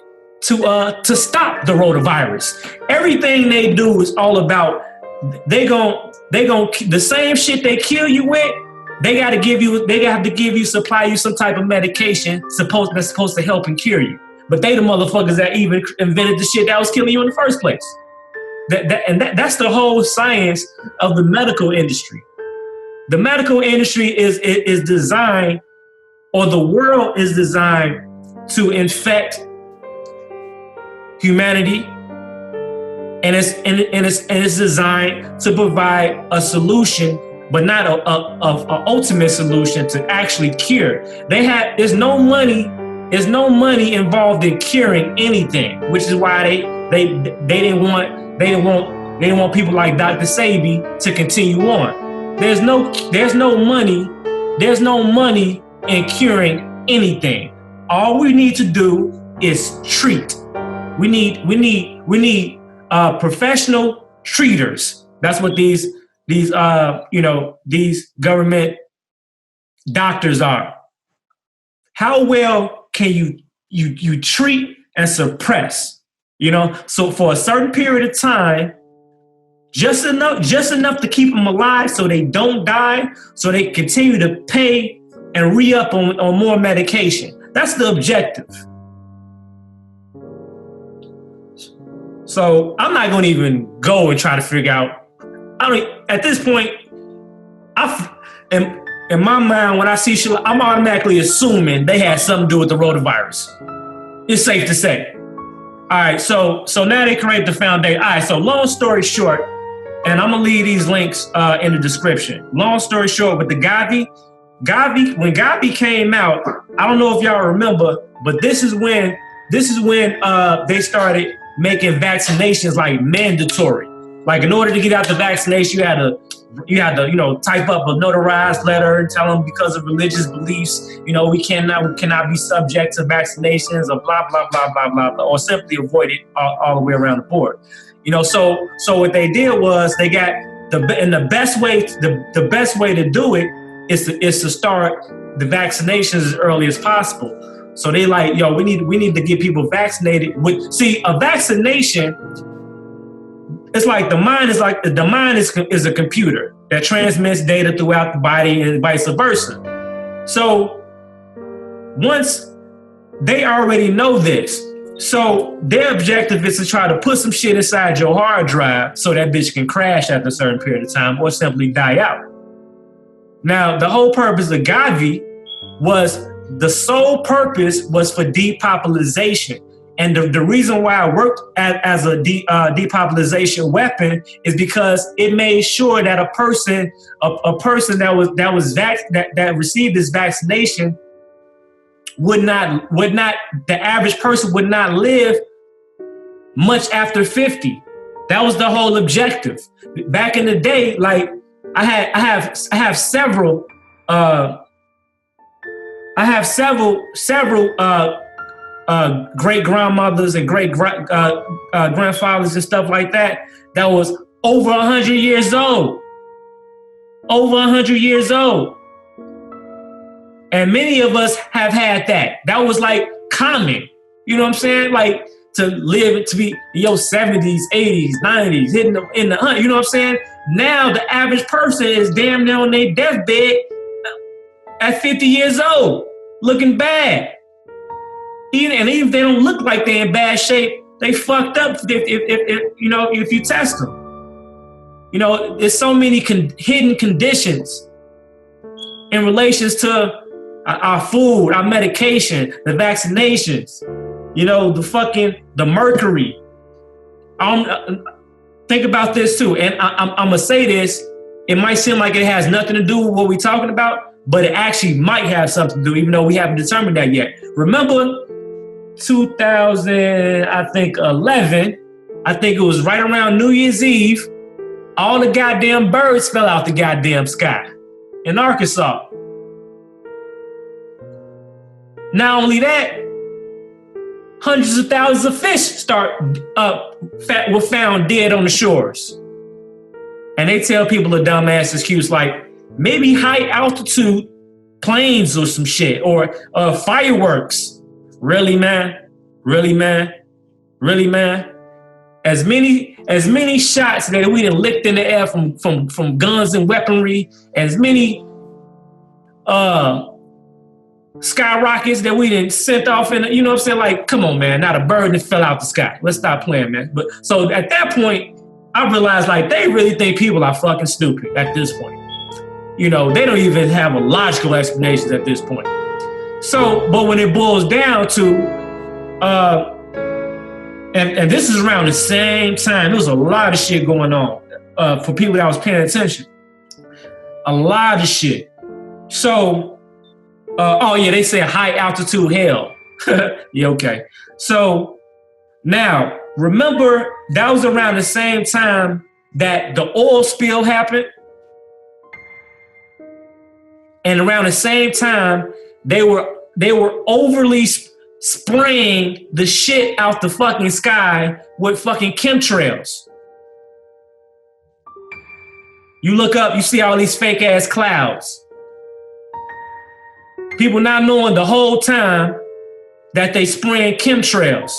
Speaker 1: stop the rotavirus. Everything they do is all about they gon' the same shit they kill you with. They have to supply you some type of medication that's supposed to help and cure you. But they the motherfuckers that even invented the shit that was killing you in the first place. That's the whole science of the medical industry. The medical industry is designed, or the world is designed to infect humanity, and it's designed to provide a solution, but not a ultimate solution to actually cure. There's no money involved in curing anything, which is why they didn't want people like Dr. Sebi to continue on. There's no money in curing anything. All we need to do is treat. We need professional treaters. That's what these government doctors are. How well can you treat and suppress? So for a certain period of time, just enough to keep them alive so they don't die, so they continue to pay and re-up on more medication. That's the objective. So I'm not going to even go and try to figure out. At this point, in my mind, when I see shit, I'm automatically assuming they had something to do with the rotavirus. It's safe to say. All right, so now they create the foundation. All right, so long story short, and I'm gonna leave these links in the description. Long story short, with the Gavi, when Gavi came out, I don't know if y'all remember, but this is when they started making vaccinations like mandatory. Like in order to get out the vaccination, you had to, type up a notarized letter and tell them because of religious beliefs, we cannot be subject to vaccinations or blah, blah, blah, blah, blah, blah, or simply avoid it all the way around the board. So what they did was they got the best way to do it is to start the vaccinations as early as possible. So they like, we need to get people vaccinated a vaccination. It's like the mind is a computer that transmits data throughout the body and vice versa. So once they already know this, so their objective is to try to put some shit inside your hard drive so that bitch can crash after a certain period of time or simply die out. Now, the whole purpose of Gavi the sole purpose was for depopulation. And the reason why it worked as a depopulation weapon is because it made sure that a person that received this vaccination the average person would not live much after 50. That was the whole objective. Back in the day, like I have several great grandmothers and great grandfathers and stuff like that was over 100 years old. Over 100 years old. And many of us have had that. That was like common. You know what I'm saying? Like to live to be in your 70s, 80s, 90s, hitting in the 100. You know what I'm saying? Now the average person is damn near on their deathbed at 50 years old, looking bad. Even if they don't look like they're in bad shape, they fucked up if you test them. There's so many hidden conditions in relations to our food, our medication, the vaccinations, the mercury. Think about this too. And I'm going to say this. It might seem like it has nothing to do with what we're talking about, but it actually might have something to do, even though we haven't determined that yet. Remember 2011, I think it was right around New Year's Eve, all the goddamn birds fell out the goddamn sky in Arkansas. Not only that, hundreds of thousands of fish were found dead on the shores. And they tell people a dumbass excuse like maybe high altitude planes or some shit or fireworks. Really, man? Really, man? Really, man? As many shots that we done licked in the air from guns and weaponry, as many skyrockets that we done sent off in, you know what I'm saying? Like, come on, man, not a bird that fell out the sky. Let's stop playing, man. But so at that point, I realized like they really think people are fucking stupid at this point. They don't even have a logical explanation at this point. So, but when it boils down to, and this is around the same time, there was a lot of shit going on for people that was paying attention. A lot of shit. So, they say high altitude hell. Yeah, okay. So now, remember that was around the same time that the oil spill happened? And around the same time, they were overly spraying the shit out the fucking sky with fucking chemtrails. You look up, you see all these fake ass clouds. People not knowing the whole time that they spraying chemtrails.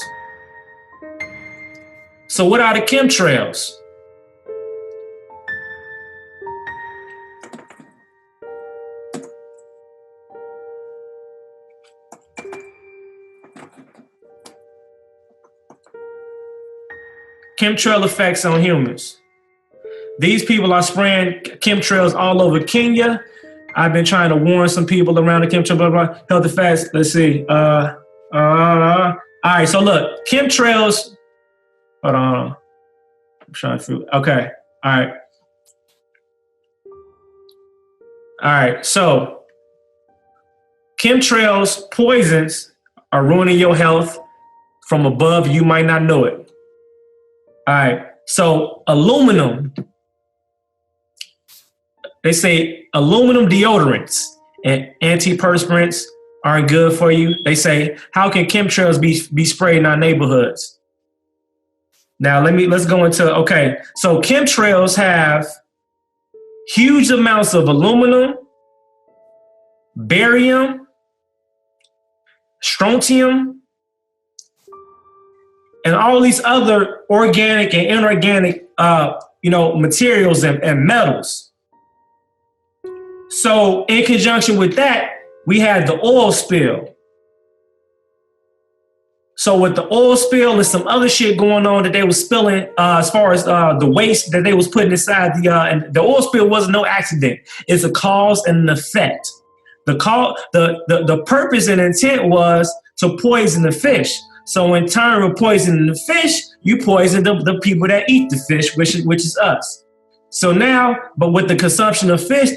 Speaker 1: So what are the chemtrails? Chemtrail effects on humans. These people are spraying chemtrails all over Kenya. I've been trying to warn some people around the chemtrail, blah, blah, health effects. Let's see. All right, so look, chemtrails. Hold on. I'm trying to. Okay. All right. All right. So chemtrails, poisons are ruining your health from above. You might not know it. All right. So aluminum, they say aluminum deodorants and antiperspirants aren't good for you. They say, how can chemtrails be sprayed in our neighborhoods? Now let's go into, okay, so chemtrails have huge amounts of aluminum, barium, strontium, and all these other organic and inorganic materials and metals. So in conjunction with that, we had the oil spill. So with the oil spill and some other shit going on that they was spilling, as far as the waste that they was putting inside and the oil spill wasn't no accident. It's a cause and an effect. The purpose and intent was to poison the fish. So in turn of poisoning the fish, you poison the people that eat the fish, which is us. So now, but with the consumption of fish,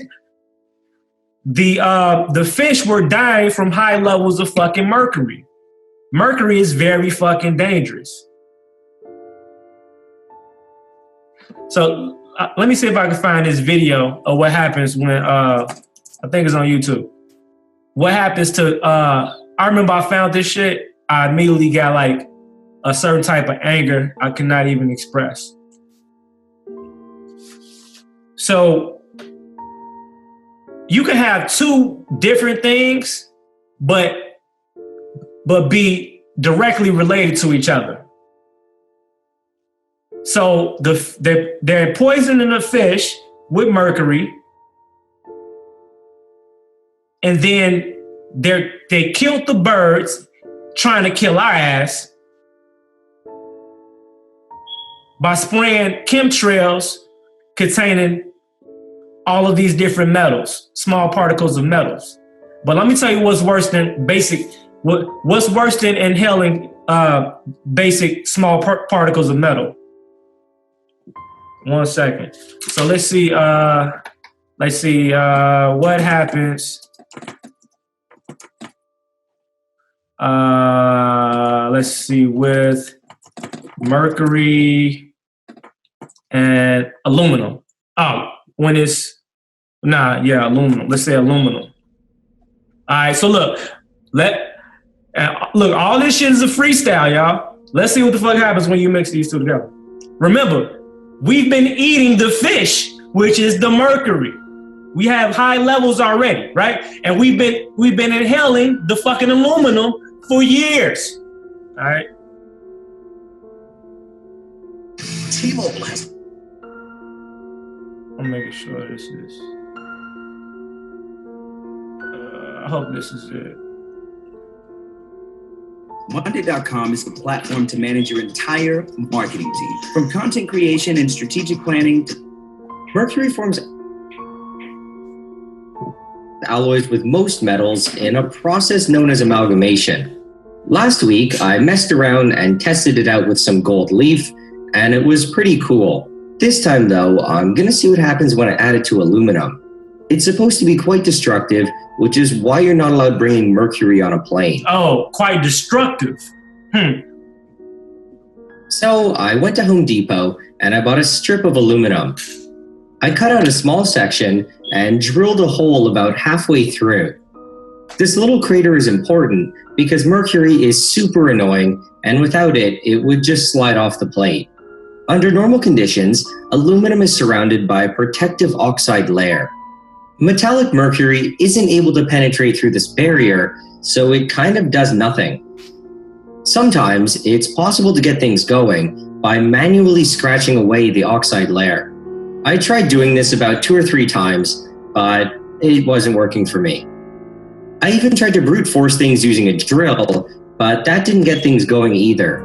Speaker 1: the fish were dying from high levels of fucking mercury. Mercury is very fucking dangerous. So let me see if I can find this video of what happens when, I think it's on YouTube. What happens to, I remember I found this shit. I immediately got like a certain type of anger I cannot even express. So you can have two different things, but be directly related to each other. So they're poisoning the fish with mercury, and then they killed the birds trying to kill our ass by spraying chemtrails containing all of these different metals, small particles of metals. But let me tell you what's worse than what's worse than inhaling basic small particles of metal. 1 second. So let's see what happens. Let's see with mercury and aluminum. Oh, when it's aluminum. Let's say aluminum. All right, so look, all this shit is a freestyle, y'all. Let's see what the fuck happens when you mix these two together. Remember, we've been eating the fish, which is the mercury. We have high levels already, right? And we've been inhaling the fucking aluminum for years. All right.
Speaker 5: T-Mobile has.
Speaker 1: I'm making sure this is. I hope this is it.
Speaker 5: Monday.com is the platform to manage your entire marketing team. From content creation and strategic planning to mercury forms alloys with most metals in a process known as amalgamation. Last week, I messed around and tested it out with some gold leaf, and it was pretty cool. This time though, I'm gonna see what happens when I add it to aluminum. It's supposed to be quite destructive, which is why you're not allowed bringing mercury on a plane.
Speaker 1: Oh, quite destructive.
Speaker 5: So I went to Home Depot and I bought a strip of aluminum. I cut out a small section and drilled a hole about halfway through. This little crater is important because mercury is super annoying, and without it, it would just slide off the plate. Under normal conditions, aluminum is surrounded by a protective oxide layer. Metallic mercury isn't able to penetrate through this barrier, so it kind of does nothing. Sometimes it's possible to get things going by manually scratching away the oxide layer. I tried doing this about 2 or 3 times, but it wasn't working for me. I even tried to brute force things using a drill, but that didn't get things going either.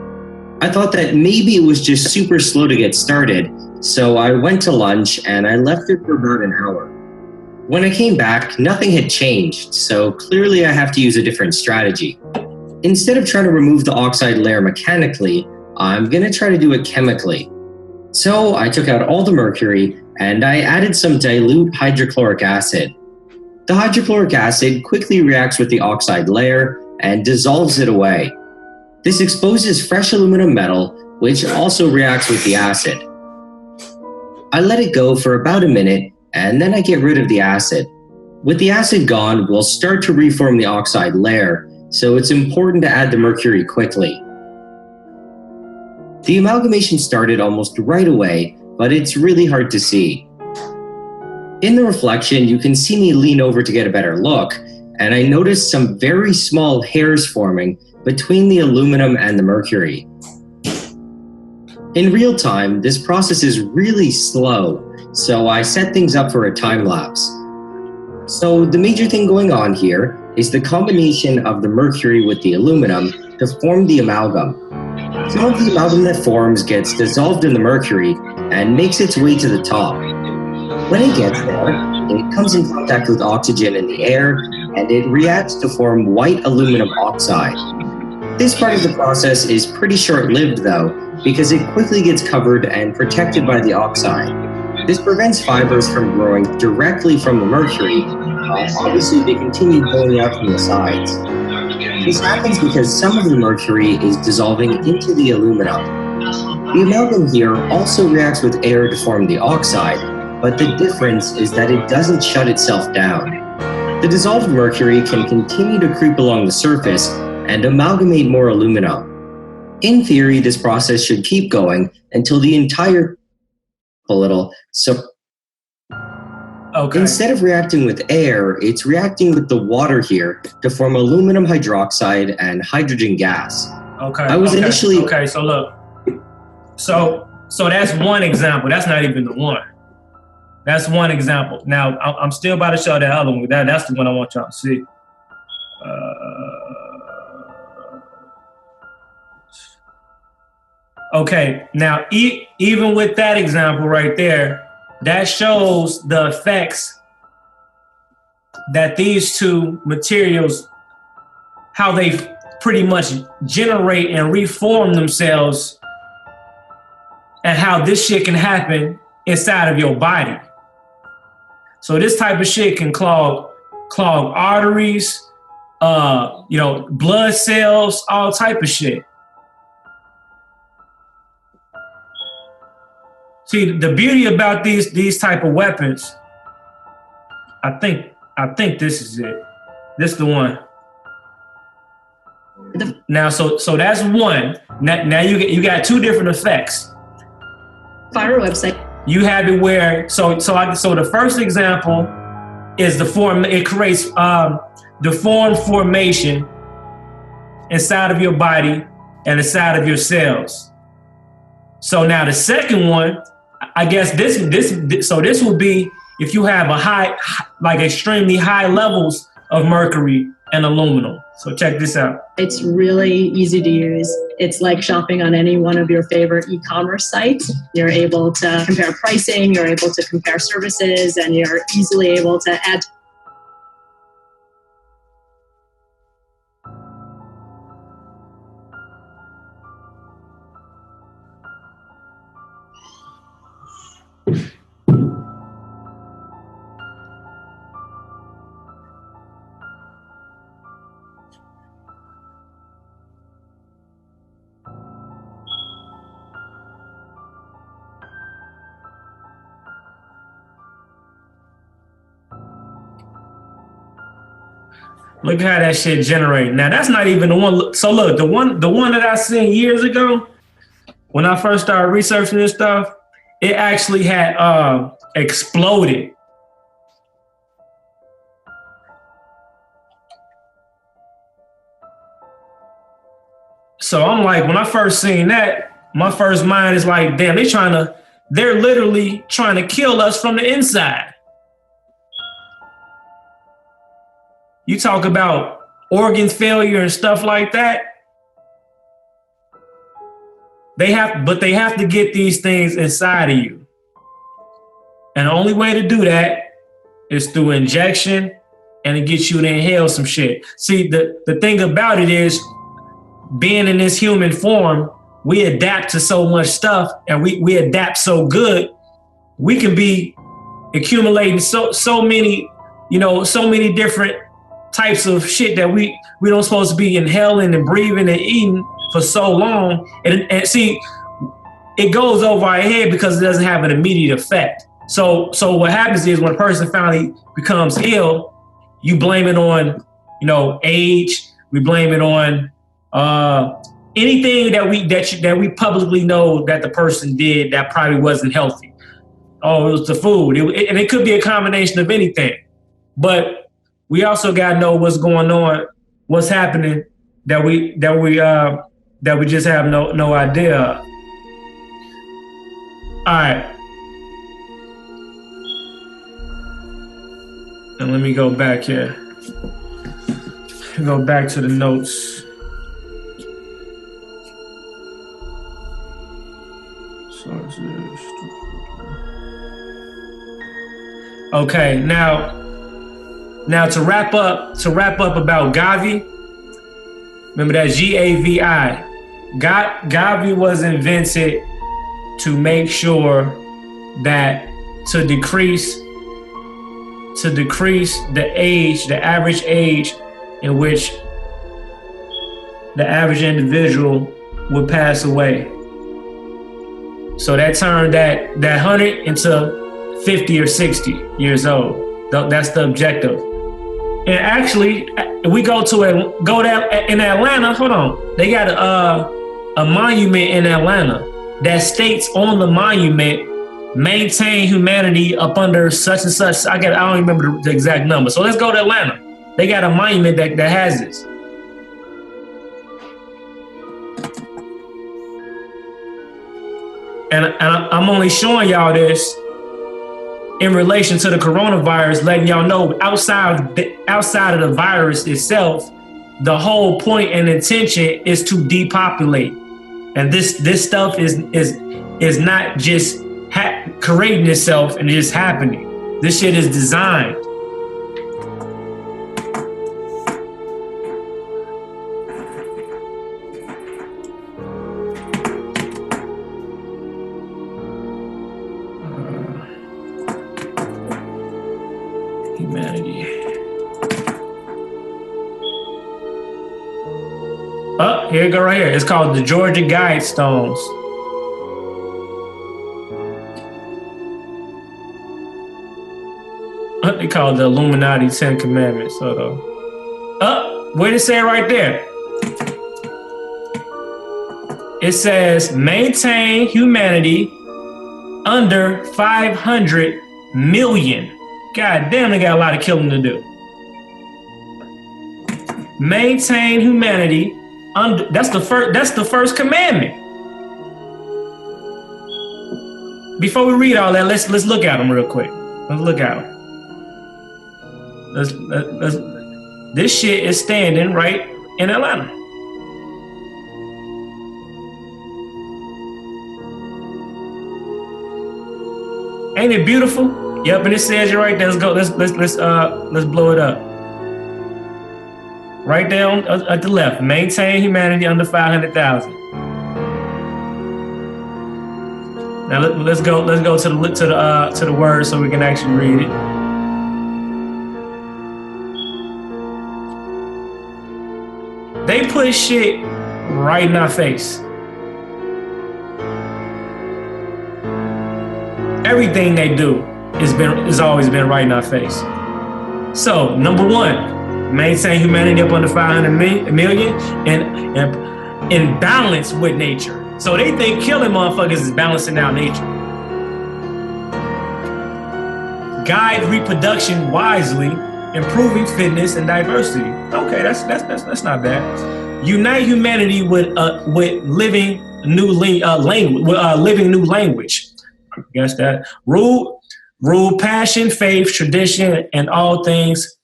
Speaker 5: I thought that maybe it was just super slow to get started, so I went to lunch and I left it for about an hour. When I came back, nothing had changed, so clearly I have to use a different strategy. Instead of trying to remove the oxide layer mechanically, I'm gonna try to do it chemically. So I took out all the mercury and I added some dilute hydrochloric acid. The hydrochloric acid quickly reacts with the oxide layer and dissolves it away. This exposes fresh aluminum metal, which also reacts with the acid. I let it go for about a minute, and then I get rid of the acid. With the acid gone, we'll start to reform the oxide layer, so it's important to add the mercury quickly. The amalgamation started almost right away, but it's really hard to see. In the reflection, you can see me lean over to get a better look, and I noticed some very small hairs forming between the aluminum and the mercury. In real time, this process is really slow, so I set things up for a time lapse. So the major thing going on here is the combination of the mercury with the aluminum to form the amalgam. Some of the amalgam that forms gets dissolved in the mercury and makes its way to the top. When it gets there, it comes in contact with oxygen in the air and it reacts to form white aluminum oxide. This part of the process is pretty short-lived though, because it quickly gets covered and protected by the oxide. This prevents fibers from growing directly from the mercury. Obviously, they continue going out from the sides. This happens because some of the mercury is dissolving into the aluminum. The amalgam here also reacts with air to form the oxide, but the difference is that it doesn't shut itself down. The dissolved mercury can continue to creep along the surface and amalgamate more aluminum. In theory, this process should keep going until the entire Instead of reacting with air, it's reacting with the water here to form aluminum hydroxide and hydrogen gas.
Speaker 1: Okay, so look. So that's one example. That's not even the one. That's one example. Now, I'm still about to show that other one. That's the one I want y'all to see. Okay, now even with that example right there, that shows the effects that these two materials, how they pretty much generate and reform themselves, and how this shit can happen inside of your body. So this type of shit can clog arteries, blood cells, all type of shit. See, the beauty about these type of weapons, I think this is it. This is the one. Now, so that's one. Now you got two different effects.
Speaker 6: Fire website.
Speaker 1: You have it where so the first example is the form. It creates deformed formation inside of your body and inside of your cells. So now the second one, I guess this would be if you have extremely high levels of mercury and aluminum. So check this out.
Speaker 6: It's really easy to use. It's like shopping on any one of your favorite e-commerce sites. You're able to compare pricing, you're able to compare services, and you're easily able to add.
Speaker 1: Look how that shit generated. Now that's not even the one. So look, the one that I seen years ago, when I first started researching this stuff, it actually had exploded. So I'm like, when I first seen that, my first mind is like, damn, they're literally trying to kill us from the inside. You talk about organ failure and stuff like that. They have to get these things inside of you. And the only way to do that is through injection and to get you to inhale some shit. See, the thing about it is, being in this human form, we adapt to so much stuff and we adapt so good. We can be accumulating so many different types of shit that we don't supposed to be inhaling and breathing and eating for so long. And see, it goes over our head because it doesn't have an immediate effect. So what happens is when a person finally becomes ill, you blame it on, age. We blame it on anything that we publicly know that the person did that probably wasn't healthy. Oh, it was the food, and it could be a combination of anything. But we also gotta know what's going on, what's happening that we just have no idea of. All right. And let me go back here. Go back to the notes. Okay, now to wrap up about Gavi. Remember that GAVI. Gavi was invented to make sure that to decrease the average age in which the average individual would pass away. So that turned that 100 into 50 or 60 years old. That's the objective. And actually, we go in Atlanta. Hold on, they got a monument in Atlanta that states on the monument, maintain humanity up under such and such. I don't remember the exact number. So let's go to Atlanta. They got a monument that has this. And I'm only showing y'all this in relation to the coronavirus, letting y'all know outside of the virus itself, the whole point and intention is to depopulate. And this stuff is not just creating itself and just happening. This shit is designed. Humanity. Oh, here you go right here. It's called the Georgia Guidestones. They call it the Illuminati 10 Commandments. Hold on. What did it say right there? It says maintain humanity under 500 million. God damn, they got a lot of killing to do. Maintain humanity under. That's the first commandment. Before we read all that, let's look at them real quick. Let's look at them. This shit is standing right in Atlanta. Ain't it beautiful? Yep, and it says it right there. Let's go. Let's blow it up. Right there at the left. Maintain humanity under 500,000. Now let's go to the word so we can actually read it. They put shit right in our face. Everything they do has always been right in our face. So, number one, maintain humanity up under 500 million and in balance with nature. So they think killing motherfuckers is balancing out nature. Guide reproduction wisely, improving fitness and diversity. Okay, that's not bad. Unite humanity with living new language. I guess that rule passion, faith, tradition, and all things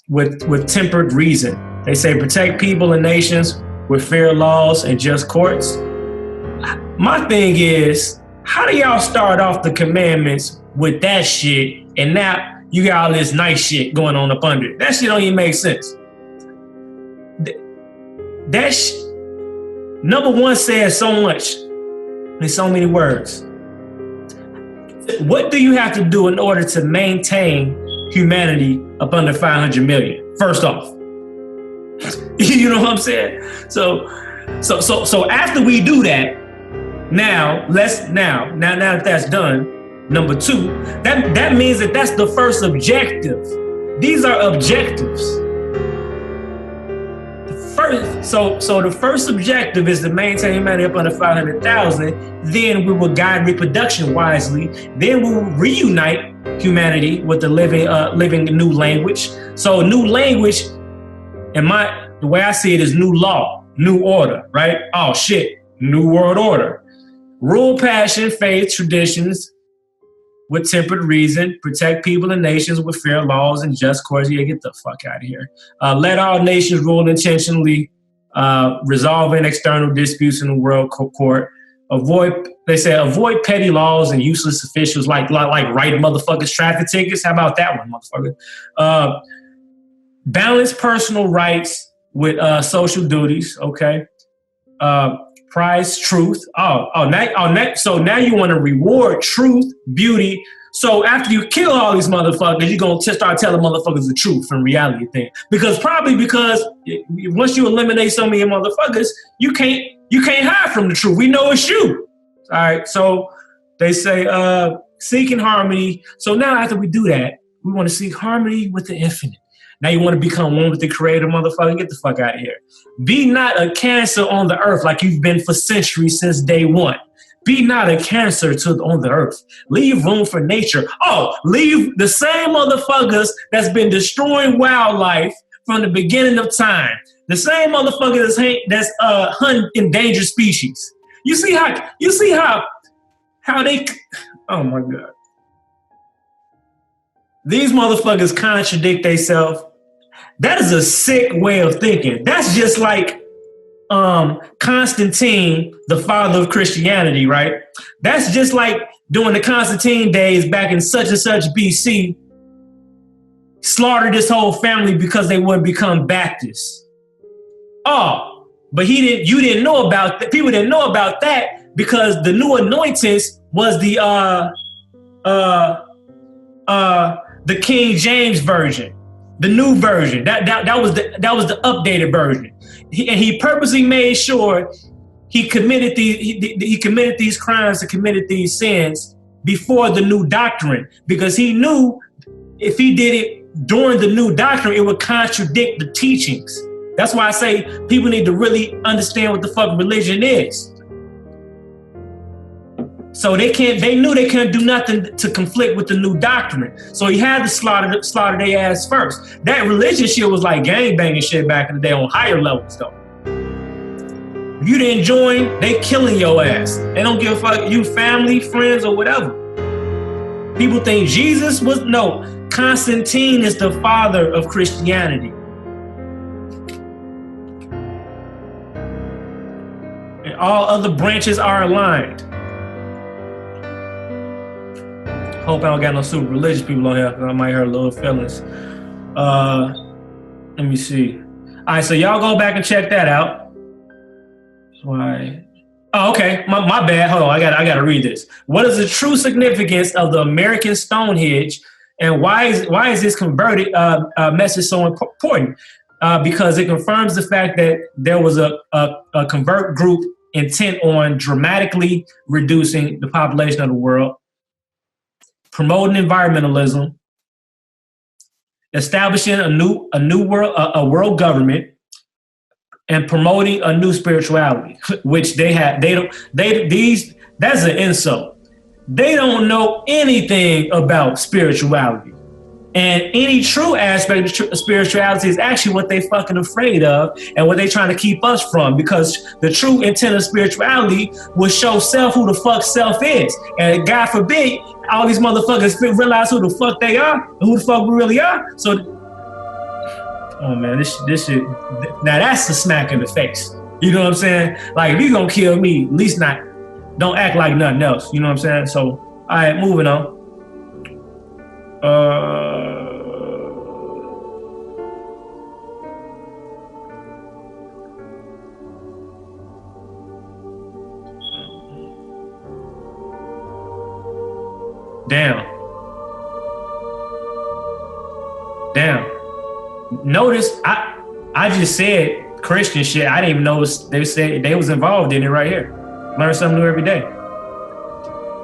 Speaker 1: with tempered reason. They say protect people and nations with fair laws and just courts. My thing is, how do y'all start off the commandments with that shit, and now you got all this nice shit going on up under it? That shit don't even make sense. Number one says so much in so many words. What do you have to do in order to maintain humanity up under 500 million? First off, you know what I'm saying? So after we do that, Now that that's done, number two, that means that that's the first objective. These are objectives. So the first objective is to maintain humanity up under 500,000. Then we will guide reproduction wisely. Then we will reunite humanity with the living new language. So new language, the way I see it, is new law, new order, right? Oh shit, new world order. Rule, passion, faith, traditions with tempered reason, protect people and nations with fair laws and just courts. Yeah, get the fuck out of here. Let all nations rule intentionally, resolving external disputes in the world court. Avoid petty laws and useless officials like write motherfuckers traffic tickets. How about that one, motherfucker? Balance personal rights with social duties. Okay. Prize truth. So now you want to reward truth, beauty. So after you kill all these motherfuckers, you're going to start telling motherfuckers the truth and reality thing. Because once you eliminate some of your motherfuckers, you can't hide from the truth. We know it's you. All right. So they say seeking harmony. So now after we do that, we want to seek harmony with the infinite. Now you want to become one with the creator, motherfucker. Get the fuck out of here. Be not a cancer on the earth like you've been for centuries since day one. Be not a cancer on the earth. Leave room for nature. Leave the same motherfuckers that's been destroying wildlife from the beginning of time. The same motherfuckers that's hunting endangered species. You see how they, oh my God. These motherfuckers contradict themselves. That is a sick way of thinking. That's just like Constantine, the father of Christianity, right? That's just like during the Constantine days back in such and such BC, slaughtered his whole family because they wouldn't become Baptists. But you didn't know about that. People didn't know about that because the new anointings was the King James version. The new version, that was the updated version, and he purposely made sure he committed these crimes and committed these sins before the new doctrine, because he knew if he did it during the new doctrine, it would contradict the teachings. That's why I say people need to really understand what the fuck religion is. So they knew they couldn't do nothing to conflict with the new doctrine. So he had to slaughter their ass first. That religion shit was like gangbanging shit back in the day on higher levels though. If you didn't join, they killing your ass. They don't give a fuck you family, friends, or whatever. People think Constantine is the father of Christianity. And all other branches are aligned. Hope I don't got no super religious people on here, because I might hurt little feelings. Let me see. All right, so y'all go back and check that out. Why? Oh, okay. My bad. Hold on. I gotta read this. What is the true significance of the American Stonehenge, and why is this converted message so important? Because it confirms the fact that there was a convert group intent on dramatically reducing the population of the world, promoting environmentalism, establishing a new world government, and promoting a new spirituality, which they had. That's an insult. They don't know anything about spirituality. And any true aspect of spirituality is actually what they fucking afraid of and what they trying to keep us from, because the true intent of spirituality will show self who the fuck self is. And God forbid, all these motherfuckers realize who the fuck they are and who the fuck we really are. So, oh man, this shit, now that's the smack in the face. You know what I'm saying? Like, if you gonna kill me, at least don't act like nothing else. You know what I'm saying? So, all right, moving on. Damn. Notice I just said Christian shit. I didn't even know they said they was involved in it right here. Learn something new every day.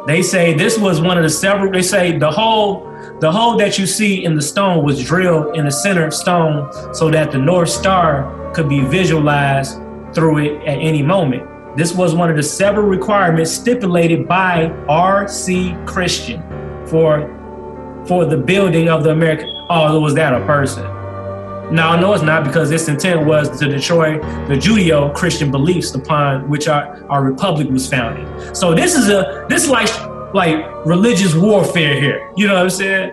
Speaker 1: They say this was one of the several, they say the hole that you see in the stone was drilled in the center stone so that the North Star could be visualized through it at any moment. This was one of the several requirements stipulated by R.C. Christian for the building of the American. Oh, was that a person? No, it's not, because its intent was to destroy the Judeo-Christian beliefs upon which our republic was founded. So this is like religious warfare here. You know what I'm saying?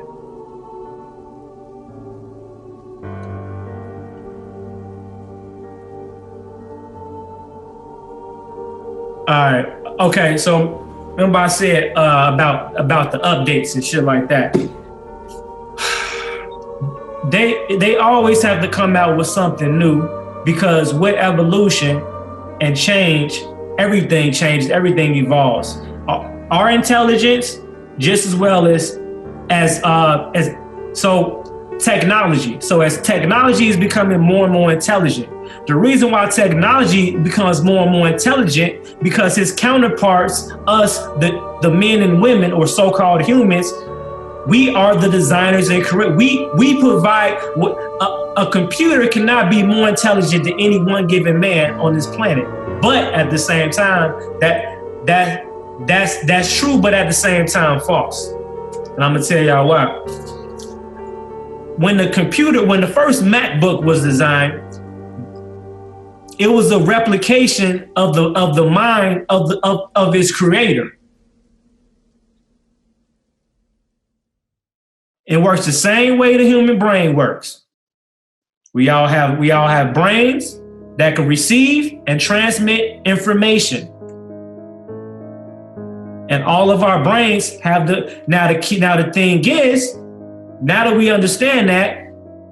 Speaker 1: All right. Okay. So remember I said about the updates and shit like that. They always have to come out with something new, because with evolution and change, everything changes, everything evolves. Our intelligence, just as well as technology. So as technology is becoming more and more intelligent, the reason why technology becomes more and more intelligent, because its counterparts, us, the men and women, or so-called humans, we are the designers and creators. We provide a computer cannot be more intelligent than any one given man on this planet. But at the same time, that's true, but at the same time false. And I'm gonna tell y'all why. When the first MacBook was designed, it was a replication of the mind of its creator. It works the same way the human brain works. We all have brains that can receive and transmit information. And all of our brains have the thing is, now that we understand that,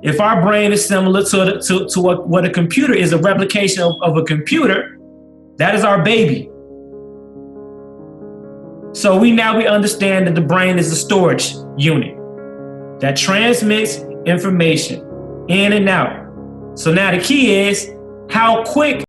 Speaker 1: if our brain is similar to what a computer is, a replication of a computer, that is our baby. So we understand that the brain is a storage unit that transmits information in and out. So now the key is how quick